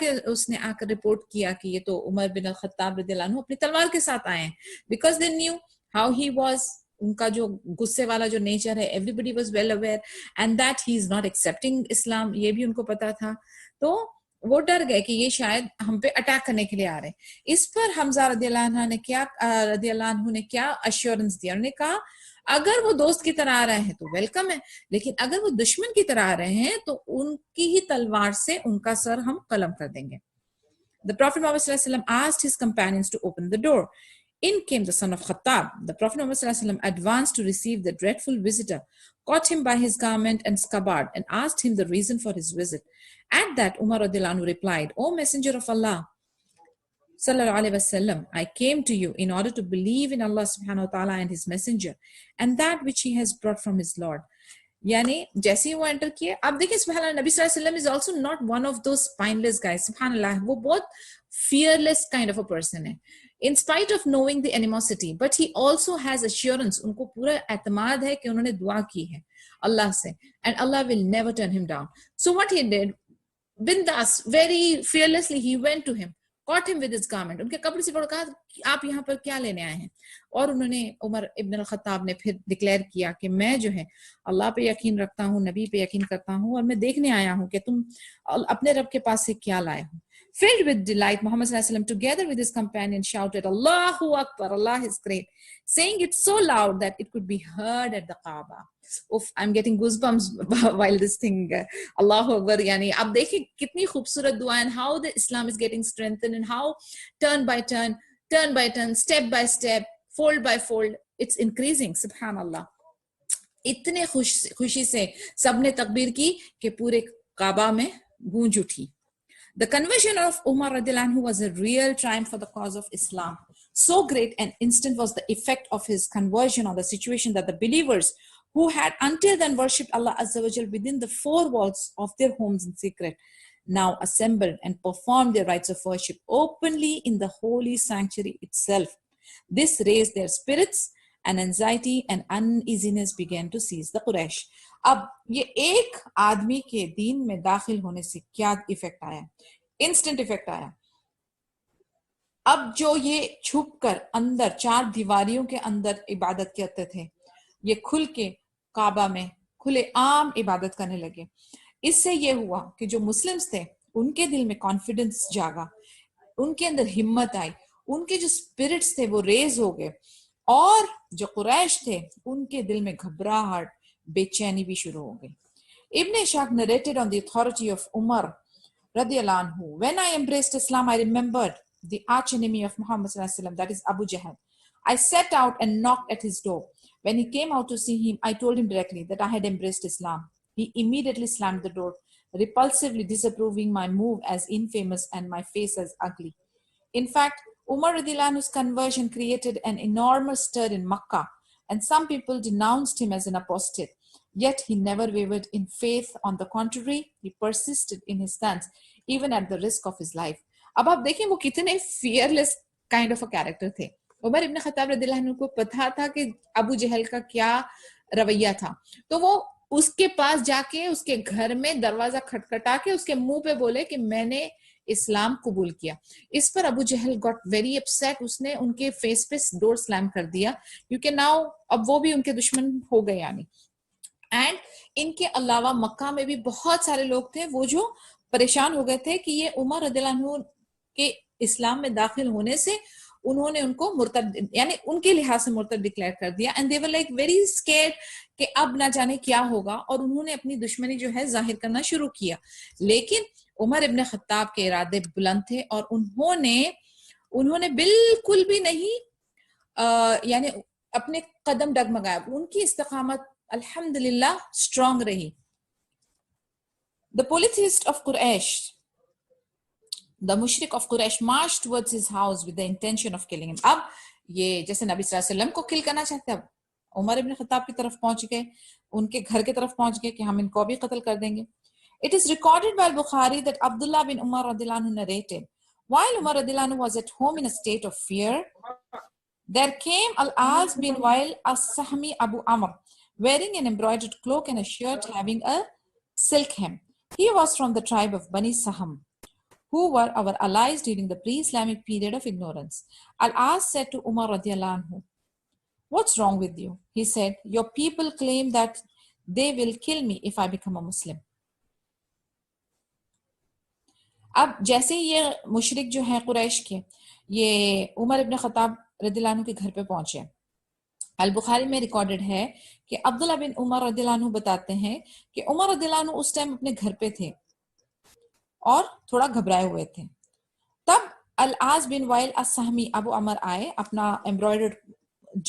के उसने आकर रिपोर्ट किया कि ये तो उमर बिन अल खत्ताब रदियल्लाहु अन्हु अपनी तलवार के साथ आए हैं. Because they knew how he was, उनका जो गुस्से वाला जो नेचर है, everybody was well aware and that he is not accepting Islam, ये भी उनको पता था. तो वो डर गए कि ये शायद हम पे अटैक करने के लिए आ रहे हैं. इस पर हमजा रदियल्लाहु अन्हु ने क्या अश्योरेंस दिया. उन्होंने कहा अगर वो दोस्त की तरह आ रहे हैं तो वेलकम है, लेकिन अगर वो दुश्मन की तरह आ रहे हैं तो उनकी ही तलवार से उनका सर हम कलम कर देंगे. The Prophet Muhammad sallallahu alaihi wasallam asked his companions to open the door. In came the son of Khattab. The Prophet Muhammad sallallahu alaihi wasallam advanced to receive the dreadful visitor, caught him by his garment and scabbard, and asked him the reason for his visit. At that, Umar radiallahu anhu replied, "O Messenger of Allah, Sallallahu Alaihi Wasallam, I came to you in order to believe in Allah subhanahu wa ta'ala and his messenger and that which he has brought from his Lord." यानी जैसे ही वो enter किए, आप देखिए सुभान अल्लाह, नबी सल्लल्लाहु अलैहि वसल्लम is also not one of those spineless guys. सुभान अल्लाह, वो बहुत fearless kind of a person है in spite of knowing the animosity, but he also has assurance. उनको पूरा एतमाद है कि उन्होंने दुआ की है अल्लाह से and Allah will never turn him down. So what he did, bindas, very fearlessly, he went to him, caught him with his garment. उनके कपड़े से पकड़ कहा आप यहाँ पर क्या लेने आए हैं. और उन्होंने उमर इब्न अल खत्ताब ने फिर डिक्लेयर किया कि मैं जो है अल्लाह पे यकीन रखता हूँ, नबी पे यकीन करता हूँ और मैं देखने आया हूँ कि तुम अपने रब के पास से क्या लाए हो. Filled with delight, Muhammad sallallahu alaihi wasallam, together with his companion, shouted, "Allahu Akbar, Allah is great," saying it so loud that it could be heard at the Kaaba. Oof, I'm getting goosebumps while this thing, Allahu Akbar, yani, ab dekhiye kitni khoobsurat dua and how the Islam is getting strengthened and how turn by turn, step by step, fold by fold, it's increasing. Subhanallah. इतने खुशी से सबने तकबीर की कि पूरे काबा में गूंज उठी. The conversion of Umar radiallahu anhu was a real triumph for the cause of Islam. So great and instant was the effect of his conversion on the situation that the believers who had until then worshipped Allah Azza wa Jal within the four walls of their homes in secret now assembled and performed their rites of worship openly in the holy sanctuary itself. This raised their spirits and anxiety and uneasiness began to seize the Quraysh. अब ये एक आदमी के दीन में दाखिल होने से क्या इफेक्ट आया, इंस्टेंट इफेक्ट आया. अब जो ये छुप कर अंदर चार दीवारियों के अंदर इबादत करते थे, ये खुल के काबा में खुले आम इबादत करने लगे. इससे ये हुआ कि जो मुस्लिम्स थे उनके दिल में कॉन्फिडेंस जागा, उनके अंदर हिम्मत आई, उनके जो स्पिरिट्स थे वो रेज हो गए और जो कुरैश थे उनके दिल में घबराहट, बेचैनी भी शुरू हो गई. Ibn Ishaq narrated on the authority of Umar radiallahu anhu, "When I embraced Islam, I remembered the arch enemy of Muhammad sallallahu alaihi wasallam, that is Abu Jahl. I set out and knocked at his door. When he came out to see him, I told him directly that I had embraced Islam. He immediately slammed the door, repulsively disapproving my move as infamous and my face as ugly. In fact, Umar radiallahu anhu's conversion created an enormous stir in Makkah, and some people denounced him as an apostate. Yet he never wavered in faith. On the contrary, he persisted in his stance, even at the risk of his life." अब आप देखें वो कितने fearless kind of a character थे. Umar ibn Khattab रदियल्लाहु अन्हु को पता था कि अबू जहल का क्या रवैया था, तो वो उसके पास जाके उसके घर में दरवाजा खटखटा के उसके मुंह पे बोले कि मैंने इस्लाम कबूल किया. इस पर अबू जहल गॉट वेरी अपसेट. उसने उनके फेस पे डोर स्लैम कर दिया क्योंकि नाउ अब वो भी उनके दुश्मन हो गए यानी. एंड इनके अलावा मक्का में भी बहुत सारे लोग थे वो जो परेशान हो गए थे कि ये उमर रदियल्लाहु अन्हु के इस्लाम में दाखिल होने से उन्होंने उनको मुर्तद यानी उनके लिहाज से मुर्तद डिक्लेयर कर दिया. And they were like very scared कि अब ना जाने क्या होगा और उन्होंने अपनी दुश्मनी जो है जाहिर करना शुरू किया. लेकिन उमर इब्न खत्ताब के इरादे बुलंद थे और उन्होंने बिल्कुल भी नहीं यानी अपने कदम डगमगाए, उनकी इस्तिकामत अल्हम्दुलिल्लाह स्ट्रांग रही. The polytheist of Quraysh, the mushrik of Quraysh marched towards his house with the intention of killing him. अब ये जैसे नबी सल्लल्लाहु अलैहि वसल्लम को किल करना चाहते, अब उमर इब्न खत्ताब की तरफ पहुंच गए, उनके घर की तरफ पहुंच गए कि हम इनको भी कत्ल कर देंगे. It is recorded by Bukhari that Abdullah bin Umar radhiyallahu anhu narrated, while Umar radhiyallahu anhu was at home in a state of fear, there came Al-Az bin Wa'il as-Sahmi Abu Amr, wearing an embroidered cloak and a shirt having a silk hem. He was from the tribe of Bani Saham, who were our allies during the pre-Islamic period of ignorance. Al-As said to Umar radhiyallahu anhu, "What's wrong with you?" He said, "Your people claim that they will kill me if I become a Muslim." अब जैसे ये मुशरिक जो है कुरैश के, ये Umar ibn Khattab रदियल्लाहु अन्हु के घर पे पहुंचे. अल बुखारी में रिकॉर्डेड है कि अब्दुल्ला बिन उमर रदियल्लाहु अन्हु बताते हैं कि उमर रदियल्लाहु अन्हु उस टाइम अपने घर पे थे और थोड़ा घबराए हुए थे. तब अल-आज बिन वाइल अस-सहमी अबू अमर आए, अपना एम्ब्रॉयडर्ड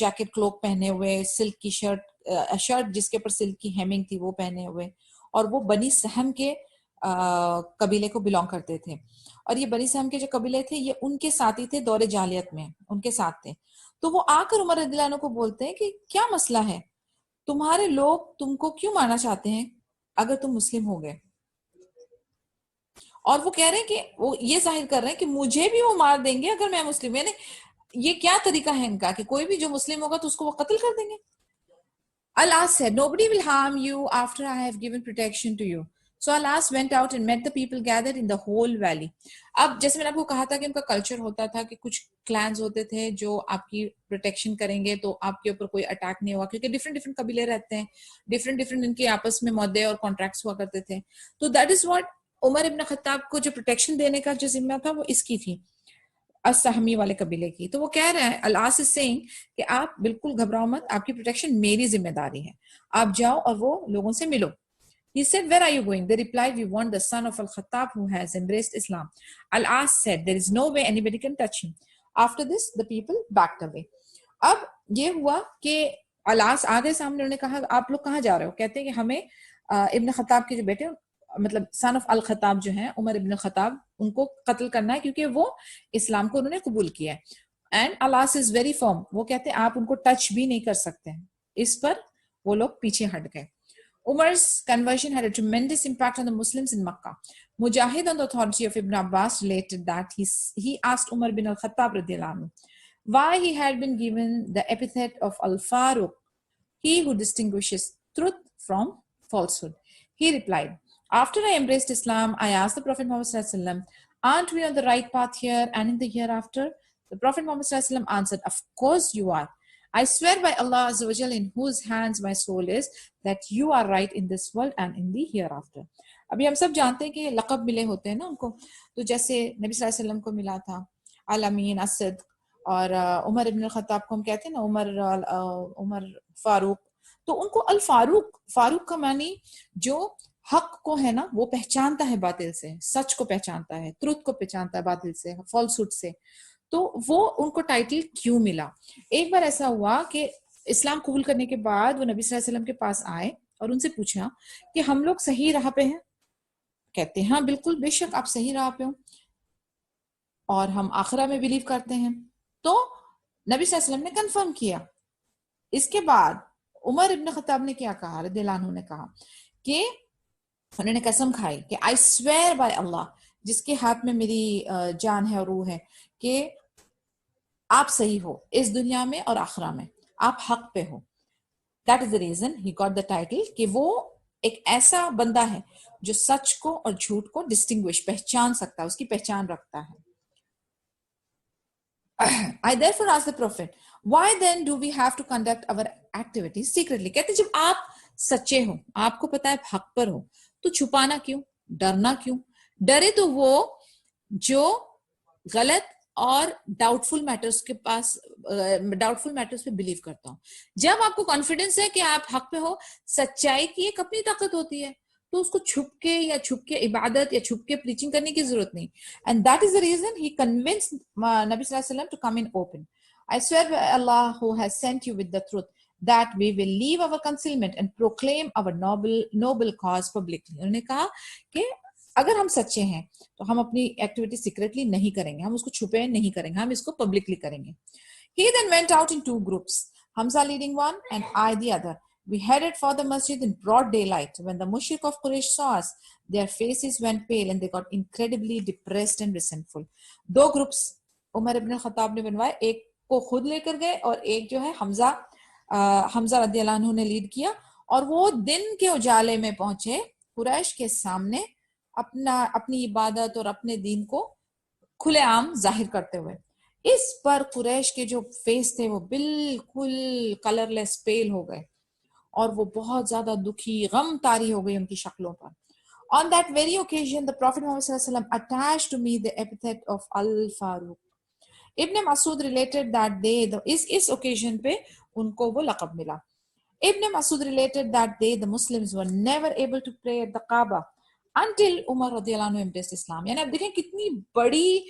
जैकेट क्लोक पहने हुए, सिल्क की शर्ट जिसके ऊपर सिल्क की हेमिंग थी वो पहने हुए, और वो बनी सहम के कबीले को बिलोंग करते थे. और ये बनी सहम के जो कबीले थे ये उनके साथी थे, दौरे जालियत में उनके साथ थे. तो वो आकर उमर रदियल्लाहु अन्हु को बोलते हैं कि क्या मसला है, तुम्हारे लोग तुमको क्यों मारना चाहते हैं अगर तुम मुस्लिम हो गए. और वो कह रहे हैं कि वो ये जाहिर कर रहे हैं कि मुझे भी वो मार देंगे अगर मैं मुस्लिम. यानी ये क्या तरीका है इनका कि कोई भी जो मुस्लिम होगा तो उसको वो कत्ल कर देंगे. Allah said, "Nobody will harm you after I have given protection to you." So Allah went out and met the people gathered in the whole valley. अब जैसे मैंने आपको कहा था कि उनका कल्चर होता था कि कुछ क्लैंस होते थे जो आपकी प्रोटेक्शन करेंगे तो आपके ऊपर कोई अटैक नहीं होगा, क्योंकि डिफरेंट डिफरेंट कबीले रहते हैं, डिफरेंट डिफरेंट इनके आपस में मुद्दे और कॉन्ट्रैक्ट्स हुआ करते थे. तो that is what Umar ibn Khattab को जो प्रोटेक्शन देने का जो जिम्मा था वो इसकी थी, असहमी वाले कबीले की. तो वो कह रहे हैं, अल-आस इज सेइंग कि आप बिल्कुल घबराओ मत, आपकी प्रोटेक्शन मेरी जिम्मेदारी है, आप जाओ और वो लोगों से मिलो. He said, "Where are you going?" They replied, "We want the son of Al-Khattab who has embraced Islam." Al-As said, "There is no way anybody can touch him." After this, the people backed away. अब ये हुआ कि अल-आस आ गए सामने, उन्होंने कहा, आप लोग कहाँ जा रहे हो? कहते हैं कि हमें इब्न खत्ताब के जो बेटे, मतलब सन ऑफ अल-खत्ताब जो हैं, उमर इब्न खत्ताब, उनको कत्ल करना है क्योंकि वो इस्लाम को उन्होंने कबूल किया है. एंड अल-आस इज वेरी फर्म, वो कहते हैं आप उनको टच भी नहीं कर सकते. इस पर वो लोग पीछे हट गए. Umar's conversion had a tremendous impact on the Muslims in Makkah. Mujahid, on the authority of Ibn Abbas, related that he asked Umar bin al-Khattab radhiyallahu anhu why he had been given the epithet of Al-Faruq, he who distinguishes truth from falsehood. He replied, "After I embraced Islam, I asked the Prophet Muhammad sallallahu alaihi wasallam, aren't we on the right path here and in the hereafter?" The Prophet Muhammad sallallahu alaihi wasallam answered, "Of course you are. I swear by Allah Azza wa Jal, in whose hands my soul is, that you are right in this world and in the hereafter." अभी हम सब जानते हैं कि लक़ब मिले होते हैं ना उनको. तो जैसे नबी सल्लल्लाहु अलैहि वसल्लम को मिला था अल-अमीन, असद, और उमर इब्न खत्ताब को हम कहते हैं ना उमर फारूक. तो उनको अल-फारूक, फारूक का मानी जो हक को है ना वो पहचानता है बातिल से, सच को पहचानता है, ट्रुथ को पहचानता है बातिल से, फॉल्सहुड से. तो वो उनको टाइटल क्यों मिला? एक बार ऐसा हुआ कि इस्लाम कबूल करने के बाद वो नबी सल्लल्लाहु अलैहि वसल्लम के पास आए और उनसे पूछा कि हम लोग सही राह पे हैं? कहते हैं, हाँ बिल्कुल, बेशक आप सही राह पे हो और हम आखिरा में बिलीव करते हैं. तो नबी सल्लल्लाहु अलैहि वसल्लम ने कंफर्म किया. इसके बाद उमर इब्न खत्ताब ने क्या कहा, रदियल्लाहु अन्हु ने कहा कि उन्होंने कसम खाई कि आई स्वेयर बाय अल्लाह, जिसके हाथ में मेरी जान है और रूह है, कि आप सही हो इस दुनिया में और आखिरा में, आप हक पे हो. That is the reason he got the title कि वो एक ऐसा बंदा है जो सच को और झूठ को डिस्टिंग्विश, पहचान सकता है, उसकी पहचान रखता है. I therefore asked the Prophet, why then do we have to conduct our activities secretly? कहते जब आप सच्चे हो, आपको पता है हक पर हो, तो छुपाना क्यों, डरना क्यों? डरे तो वो जो गलत और डाउटफुल मैटर्स पे बिलीव करता हूं. जब आपको कॉन्फिडेंस है कि आप हक पे हो, सच्चाई की एक अपनी ताकत होती है, तो उसको छुप के इबादत या छुप के प्रीचिंग करने की जरूरत नहीं. And that is the reason he convinced नबी सल्लल्लाहु अलैहि वसल्लम to come in open. I swear by Allah who has sent you with the truth that we will leave our concealment and proclaim our noble cause publicly. उन्होंने कहा कि अगर हम सच्चे हैं तो हम अपनी एक्टिविटी सीक्रेटली नहीं करेंगे, हम उसको छुपे नहीं करेंगे, हम इसको पब्लिकली करेंगे. He then went out in two groups, Hamza leading one and I the other. We headed for the masjid in broad daylight. When the mushrik of Quraysh saw us, their faces went pale and they got incredibly depressed and resentful. दो groups Umar ibn Khattab ने बनवाए, एक को खुद लेकर गए और एक जो है हमजा रदियल्लाहु अन्हु ने लीड किया, और वो दिन के उजाले में पहुंचे कुरैश के सामने अपनी इबादत और अपने दीन को खुलेआम जाहिर करते हुए. इस पर कुरैश के जो फेस थे वो बिल्कुल कलरलेस पेल हो गए और वो बहुत ज्यादा दुखी गम तारी हो गई उनकी शक्लों पर. On that very occasion, the Prophet Muhammad attached to me the epithet of Al-Faruq. Ibn Masud related that इस occasion पे उनको वो लक़ब मिला. Ibn Masud related that the Muslims were never able to pray at the Kaaba until Umar radiallahu anhu embraced Islam. यानी अब देखें कितनी बड़ी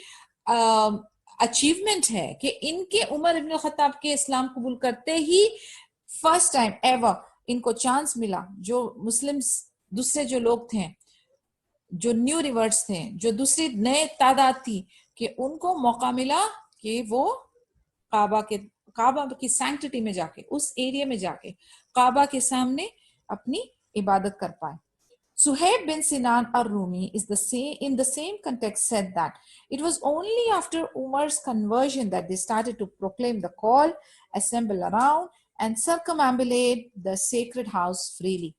अचीवमेंट है कि इनके उमर इब्न खत्ताब के इस्लाम कबूल करते ही फर्स्ट टाइम एवर इनको चांस मिला, जो मुस्लिम्स दूसरे जो लोग थे, जो न्यू रिवर्ट्स थे, जो दूसरी नए तादाद थी, कि उनको मौका मिला कि वो काबा की सैंक्टिटी में जाके, उस एरिया में जाके काबा के सामने अपनी इबादत कर पाए. Suhaib bin Sinan al-Rumi is in the same context said that it was only after Umar's conversion that they started to proclaim the call, assemble around and circumambulate the sacred house freely.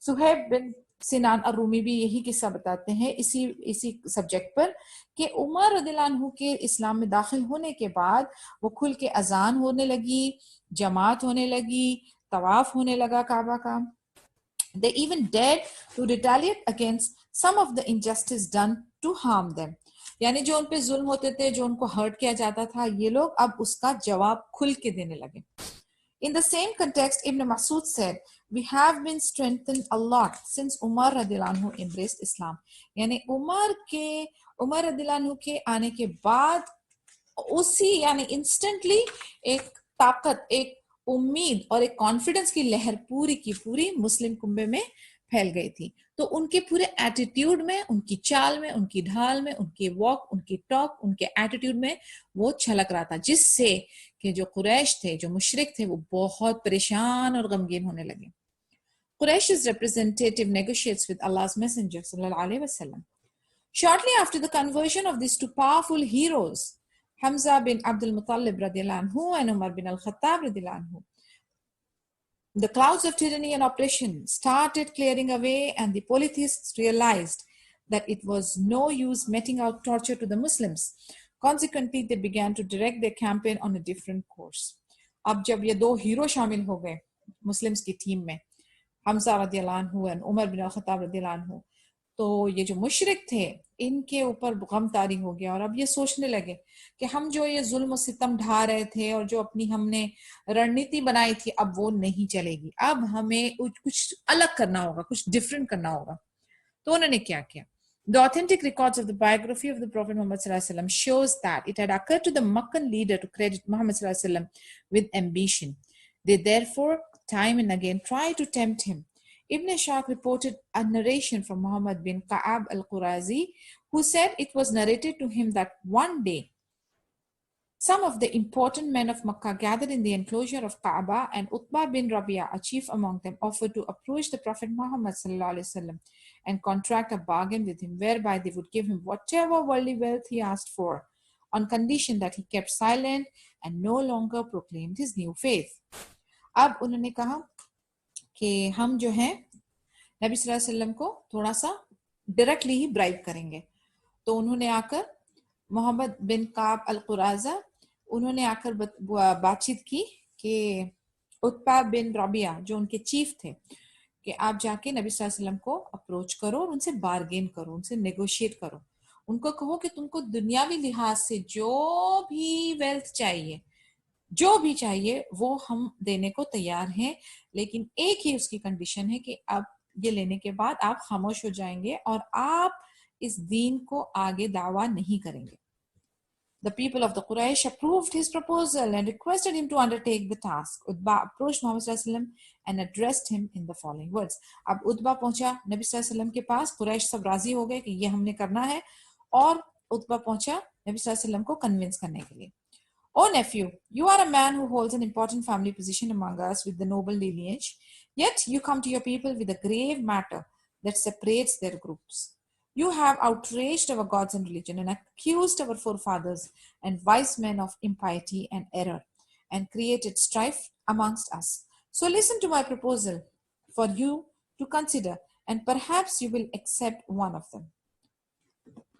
Suhaib bin सिनान और रूमी भी यही किस्सा बताते हैं इसी subject पर कि उमर रदियल्लाहु अन्हु के इस्लाम में दाखिल होने के बाद वो खुल के अजान होने लगी, जमात होने लगी, तवाफ होने लगा काबा का. They even dared to retaliate against some of the injustice done to harm them. यानी जो उन पे जुल्म होते थे, जो उनको हर्ट किया जाता था, ये लोग अब उसका जवाब खुल के देने लगे. In the same context, Ibn Masud said, "We have been strengthened a lot since Umar radiallahu anhu embraced Islam." यानी उमर रदियल्लाहु अन्हु के आने के बाद उसी यानी इंस्टेंटली एक ताकत, एक उम्मीद और एक कॉन्फिडेंस की लहर पूरी की पूरी मुस्लिम कुंबे में फैल गई थी. तो उनके पूरे एटीट्यूड में, उनकी चाल में, उनकी ढाल में, उनकी वॉक, उनकी टॉक, उनके एटीट्यूड में वो छलक रहा था, जिससे कि जो कुरैश थे, जो मुशरिक थे, वो बहुत परेशान और गमगीन होने लगे. Quraysh's representative negotiates with Allah's Messenger sallallahu alaihi wasallam. Shortly after the conversion of these two powerful heroes, Hamza bin Abdul Muttalib radiallahu anhu and Umar bin al-Khattab radiallahu anhu, the clouds of tyranny and oppression started clearing away, and the polytheists realized that it was no use meting out torture to the Muslims. Consequently, they began to direct their campaign on a different course. अब जब ये दो hero शामिल हो गए Muslims की team में, हमजा रदियल्लाहु अन्हु और उमर बिन अल-खत्ताब रदियल्लाहु अन्हु, तो ये जो मुशरिक थे इनके ऊपर गम तारी हो गया और अब ये सोचने लगे कि हम जो ये जुल्म सितम ढा रहे थे और जो अपनी हमने रणनीति बनाई थी, अब वो नहीं चलेगी, अब हमें कुछ अलग करना होगा, कुछ डिफरेंट करना होगा. तो उन्होंने क्या किया? The authentic records of the biography of the Prophet Muhammad sallallahu alaihi wasallam shows that it had occurred to the Meccan leader to credit Muhammad sallallahu alaihi wasallam with ambition. They therefore time and again tried to tempt him. Ibn Ishaq reported a narration from Muhammad bin Ka'ab al-Qurazi, who said it was narrated to him that one day some of the important men of Makkah gathered in the enclosure of Kaaba, and Utbah bin Rabia, a chief among them, offered to approach the Prophet Muhammad sallallahu alaihi wasallam and contract a bargain with him, whereby they would give him whatever worldly wealth he asked for, on condition that he kept silent and no longer proclaimed his new faith. अब उन्होंने कहा कि हम जो है नबी सल्लल्लाहु अलैहि वसल्लम को थोड़ा सा डायरेक्टली ही ब्राइब करेंगे. तो उन्होंने आकर मोहम्मद बिन काब अल-कुराजा, उन्होंने आकर बातचीत की कि उत्बा बिन रबिया जो उनके चीफ थे, कि आप जाके नबी सल्लल्लाहु अलैहि वसल्लम को अप्रोच करो और उनसे बार्गेन करो, उनसे नेगोशिएट करो, उनको कहो कि तुमको दुनियावी लिहाज से जो भी वेल्थ चाहिए, जो भी चाहिए वो हम देने को तैयार हैं, लेकिन एक ही उसकी कंडीशन है कि अब ये लेने के बाद आप खामोश हो जाएंगे और आप इस दीन को आगे दावा नहीं करेंगे. The people of the Quraysh approved his proposal and requested him to undertake the task. Utba approached Muhammad sallallahu alaihi wasallam and addressed him in the following words. अब उतबा पहुंचा नबी सल्लल्लाहु अलैहि वसल्लम के पास, कुरैश सब राजी हो गए कि ये हमने करना है, और उतबा पहुंचा नबी सल्लल्लाहु अलैहि वसल्लम को कन्विंस करने के लिए. Oh nephew, you are a man who holds an important family position among us with the noble lineage, yet you come to your people with a grave matter that separates their groups. You have outraged our gods and religion and accused our forefathers and wise men of impiety and error and created strife amongst us. So listen to my proposal for you to consider and perhaps you will accept one of them.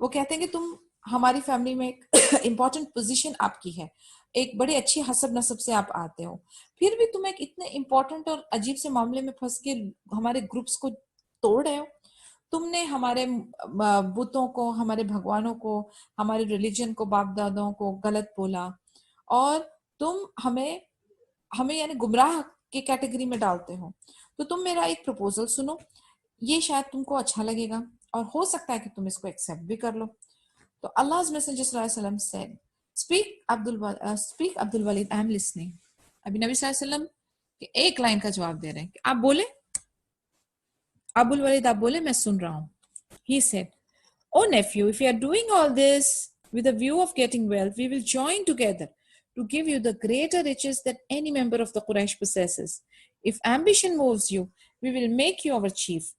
वो कहते हैं कि तुम हमारी family में एक important position आपकी है, एक बड़े अच्छी हसब नसब से आप आते हो, फिर भी तुम एक इतने इम्पोर्टेंट और अजीब से मामले में फंस के हमारे ग्रुप्स को तोड़ रहे हो. तुमने हमारे बुतों को, हमारे भगवानों को, हमारे रिलीजन को, बाप दादाओं को गलत बोला और तुम हमें यानी गुमराह के कैटेगरी में डालते हो. तो तुम मेरा एक प्रपोजल सुनो, ये शायद तुमको अच्छा लगेगा और हो सकता है कि तुम इसको एक्सेप्ट भी कर लो. तो Allah's Messenger sallallahu alaihi wasallam said, speak Abdul Walid, I am listening. अभी नबी सल्लल्लाहु अलैहि वसल्लम के एक लाइन का जवाब दे रहे हैं कि आप बोले, अब्दुल वलीद आप बोले, मैं सुन रहा हूं. He said, oh nephew, if you are doing all this with a view of getting wealth, we will join together to give you the greater riches that any member of the Quraysh possesses. If ambition moves you, we will make you our chief.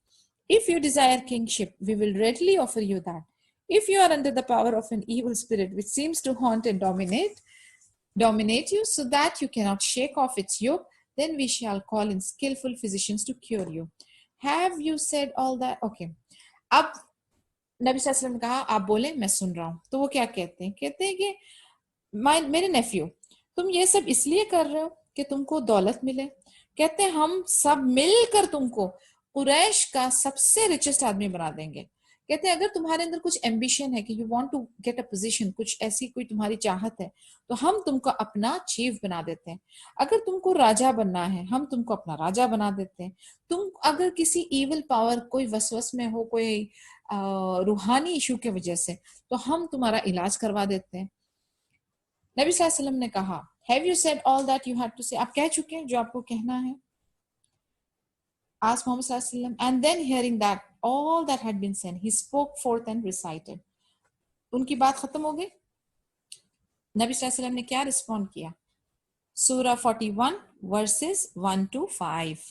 If you desire kingship, we will readily offer you that. If you are under the power of an evil spirit which seems to haunt and dominate you so that you cannot shake off its yoke, then we shall call in skillful physicians to cure you. Have you said all that? Okay. अब नबी सल्लल्लाहु अलैहि वसल्लम ने कहा आप बोले, मैं सुन रहा हूं. तो वो क्या कहते हैं? कहते हैं कि मेरे नेफ्यू, तुम ये सब इसलिए कर रहे हो कि तुमको दौलत मिले. कहते हैं हम सब मिलकर तुमको कुरैश का सबसे रिचेस्ट आदमी बना देंगे. कहते हैं अगर तुम्हारे अंदर कुछ एम्बिशन है कि you want to get a position, कुछ ऐसी कोई तुम्हारी चाहत है, तो हम तुमको अपना चीफ बना देते हैं. अगर तुमको राजा बनना है, हम तुमको अपना राजा बना देते हैं. तुम अगर किसी इविल पावर, कोई वसवस में हो, कोई रूहानी इशू के वजह से, तो हम तुम्हारा इलाज करवा देते हैं. नबी सल्लल्लाहु अलैहि वसल्लम ने कहा, have you said all that you had to say, आप कह चुके हैं जो आपको कहना है. Asked Muhammad sallallahu alaihi wasallam, and then hearing that all that had been said, he spoke forth and recited. उनकी बात खत्म हो गई. नबी सल्लल्लाहु अलैहि वसल्लम ने क्या रिस्पॉन्ड किया? Surah 41 verses 1 to 5.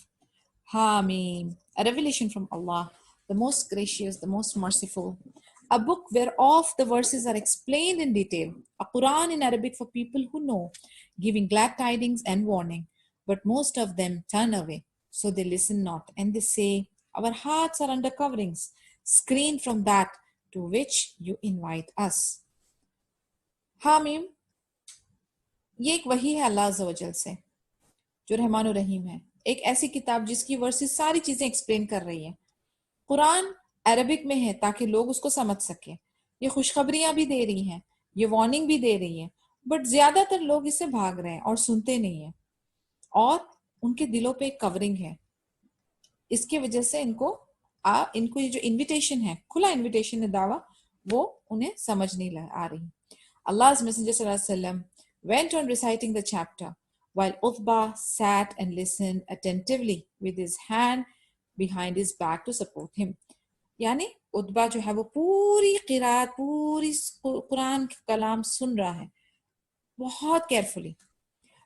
Hamim, a revelation from Allah, the most gracious, the most merciful. A book whereof the verses are explained in detail. A Quran in Arabic for people who know, giving glad tidings and warning. But most of them turn away. So they listen not, and they say, our hearts are under coverings, screened from that to which you invite us. Hamim, ये एक वही है अल्लाह अज़्ज़ा वजल से जो रहमान और रहीम है. एक ऐसी किताब जिसकी वर्सेस सारी चीजें एक्सप्लेन कर रही है. कुरान अरबिक में है ताकि लोग उसको समझ सके. ये खुशखबरियां भी दे रही हैं, ये वार्निंग भी दे रही है, बट ज्यादातर लोग इससे भाग रहे हैं और सुनते नहीं है, और उनके दिलों पे एक कवरिंग है. इसके वजह से इनको ये जो इनविटेशन है, खुला इनविटेशन है, दावा, वो उन्हें समझ नहीं आ रही. Allah's Messenger sallallahu alaihi wasallam went on reciting the chapter while Utbah sat and listened attentively with his hand behind his back to support him. यानी उतबा जो है वो पूरी क़िरात, पूरी कुरान का कलाम सुन रहा है बहुत carefully.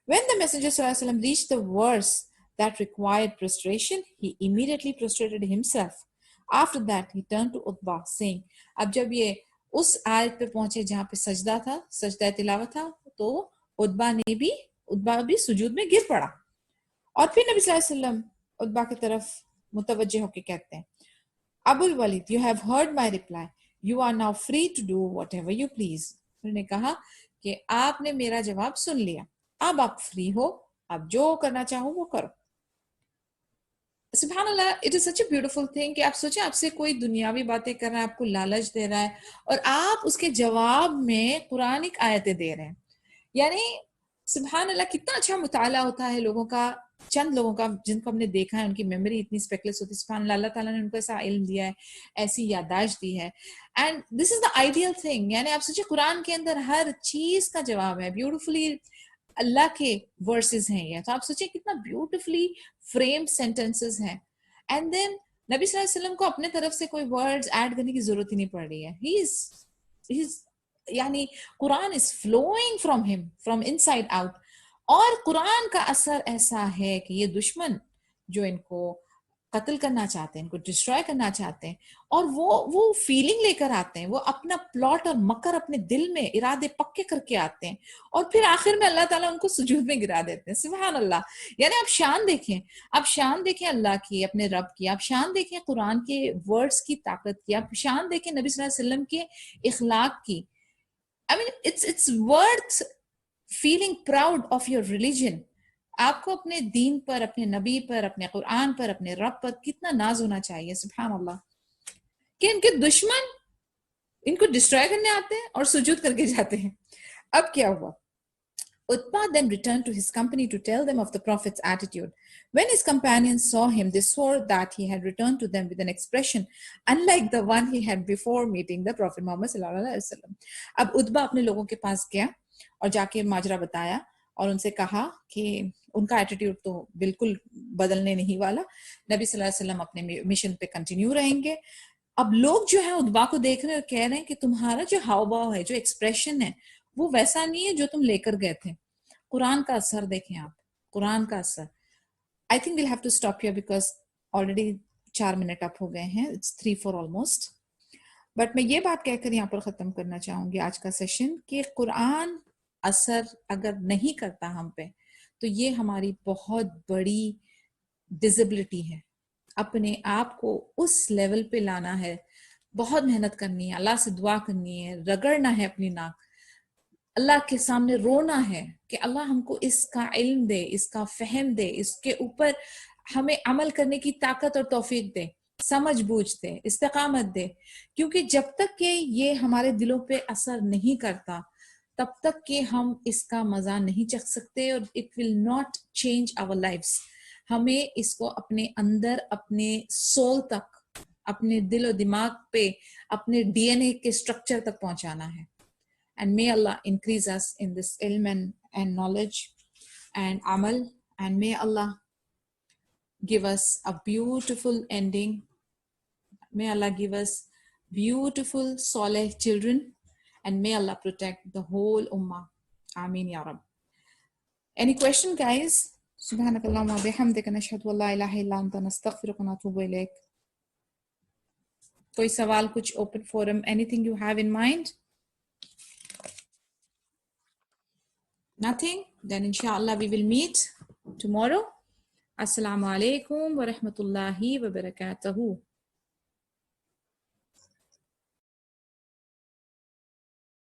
When the Messenger sallallahu alaihi wasallam reached the verse that required prostration, he immediately prostrated himself. After that, he turned to Utbah, saying, अब जब ये उस आयत पे पहुंचे जहां पे सजदा था, सजदा तिलावत था, तो उतबा भी सुजूद में गिर पड़ा. और फिर नबी सल्लल्लाहु अलैहि वसल्लम उतबा की तरफ मुतवज्जे होकर कहते हैं, Abul Waleed, you have heard my reply. You are now free to do whatever you please. उन्होंने कहा कि आपने मेरा जवाब सुन लिया, अब आप फ्री हो, आप जो करना चाहो वो करो. सुभान Allah, it is such a beautiful thing कि आप सोचें आपसे कोई दुनियावी बातें कर रहा है, आपको लालच दे रहा है, और आप उसके जवाब में कुरानिक आयतें दे रहे हैं. यानी सुभान अल्लाह, कितना अच्छा मुताला होता है लोगों का चंद लोगों का जिनको हमने देखा है, उनकी मेमोरी इतनी स्पेक्युलस होती है, सुभान अल्लाह, अल्लाह ताला ने उनको ऐसा इल्म दिया है, ऐसी याददाश्त दी है, and this is the ideal thing. यानी आप सोचिए कुरान के अंदर हर चीज का जवाब है, ब्यूटीफुली अल्लाह के वर्सेस हैं ये, तो आप सोचिए कितना ब्यूटीफुली फ्रेम्ड सेंटेंसेस हैं। एंड देन नबी सल्लल्लाहु अलैहि वसल्लम को अपने तरफ से कोई वर्ड्स ऐड करने की जरूरत ही नहीं पड़ रही है। ही इज यानी Quran is flowing from him from inside out. और कुरान का असर ऐसा है कि ये दुश्मन जो इनको कत्ल करना चाहते हैं, इनको डिस्ट्रॉय करना चाहते हैं, और वो फीलिंग लेकर आते हैं, वो अपना प्लॉट और मकर अपने दिल में इरादे पक्के करके आते हैं, और फिर आखिर में अल्लाह ताला उनको सुजूद में गिरा देते हैं। सुभान अल्लाह। यानी आप शान देखें, आप शान देखें अल्लाह की, अपने रब की, आप शान देखें कुरान के वर्ड्स की ताकत की, आप शान देखें नबी सल्लल्लाहु अलैहि वसल्लम के इखलाक की। I mean it's worth feeling proud of your religion. आपको अपने दीन पर, अपने नबी पर, अपने कुरान पर, अपने रब पर कितना नाज होना चाहिए। सुभान अल्लाह। कि इनके दुश्मन इनको डिस्ट्रॉय करने आते हैं और सुजूद करके जाते हैं। अब क्या हुआ? Utbah then returned to his company to tell them of the Prophet's attitude. When his companions saw him, they swore that he had returned to them with an expression unlike the one he had before meeting the Prophet Muhammad sallallahu alaihi wasallam. अब Utba अपने लोगों के पास गया और जाके माजरा बताया और उनसे कहा कि उनका एटीट्यूड तो बिल्कुल बदलने नहीं वाला, नबी सल्लल्लाहु अलैहि वसल्लम अपने मिशन पे कंटिन्यू रहेंगे। अब लोग जो है उतबा को देख रहे हैं और कह रहे हैं कि तुम्हारा जो हाव भाव है, जो एक्सप्रेशन है, वो वैसा नहीं है जो तुम लेकर गए थे। कुरान का असर देखें आप, कुरान का असर। I think will have to stop here because already 4 minute up हो गए हैं, इट्स 3-4 ऑलमोस्ट। बट मैं ये बात कहकर यहाँ पर खत्म करना चाहूंगी आज का सेशन कि कुरान असर अगर नहीं करता हम पे, तो ये हमारी बहुत बड़ी डिसेबिलिटी है। अपने आप को उस लेवल पे लाना है, बहुत मेहनत करनी है, अल्लाह से दुआ करनी है, रगड़ना है अपनी नाक, अल्लाह के सामने रोना है कि अल्लाह हमको इसका इल्म दे, इसका फहम दे, इसके ऊपर हमें अमल करने की ताकत और तौफीक दे, समझ बूझ दे, इस्तिकामत दे। क्योंकि जब तक कि ये हमारे दिलों पे असर नहीं करता, तब तक कि हम इसका मजा नहीं चख सकते, और it will not change our lives. हमें इसको अपने अंदर, अपने सोल तक, अपने दिल और दिमाग पे, अपने डीएनए के स्ट्रक्चर तक पहुंचाना है। And may Allah increase us in this ilm and knowledge and amal, and may Allah give us a beautiful ending. May Allah give us beautiful soleh children, and may Allah protect the whole ummah. Ameen ya Rab. Any question, guys? Subhanakallahumma wa bihamdika nashhadu an la ilaha illa anta nastaghfiruka wa natubu ilayk. कोई सवाल, कुछ open forum, anything you have in mind? Nothing? Then inshallah we will meet tomorrow. Assalamu alaikum wa rahmatullahi wa barakatuhu.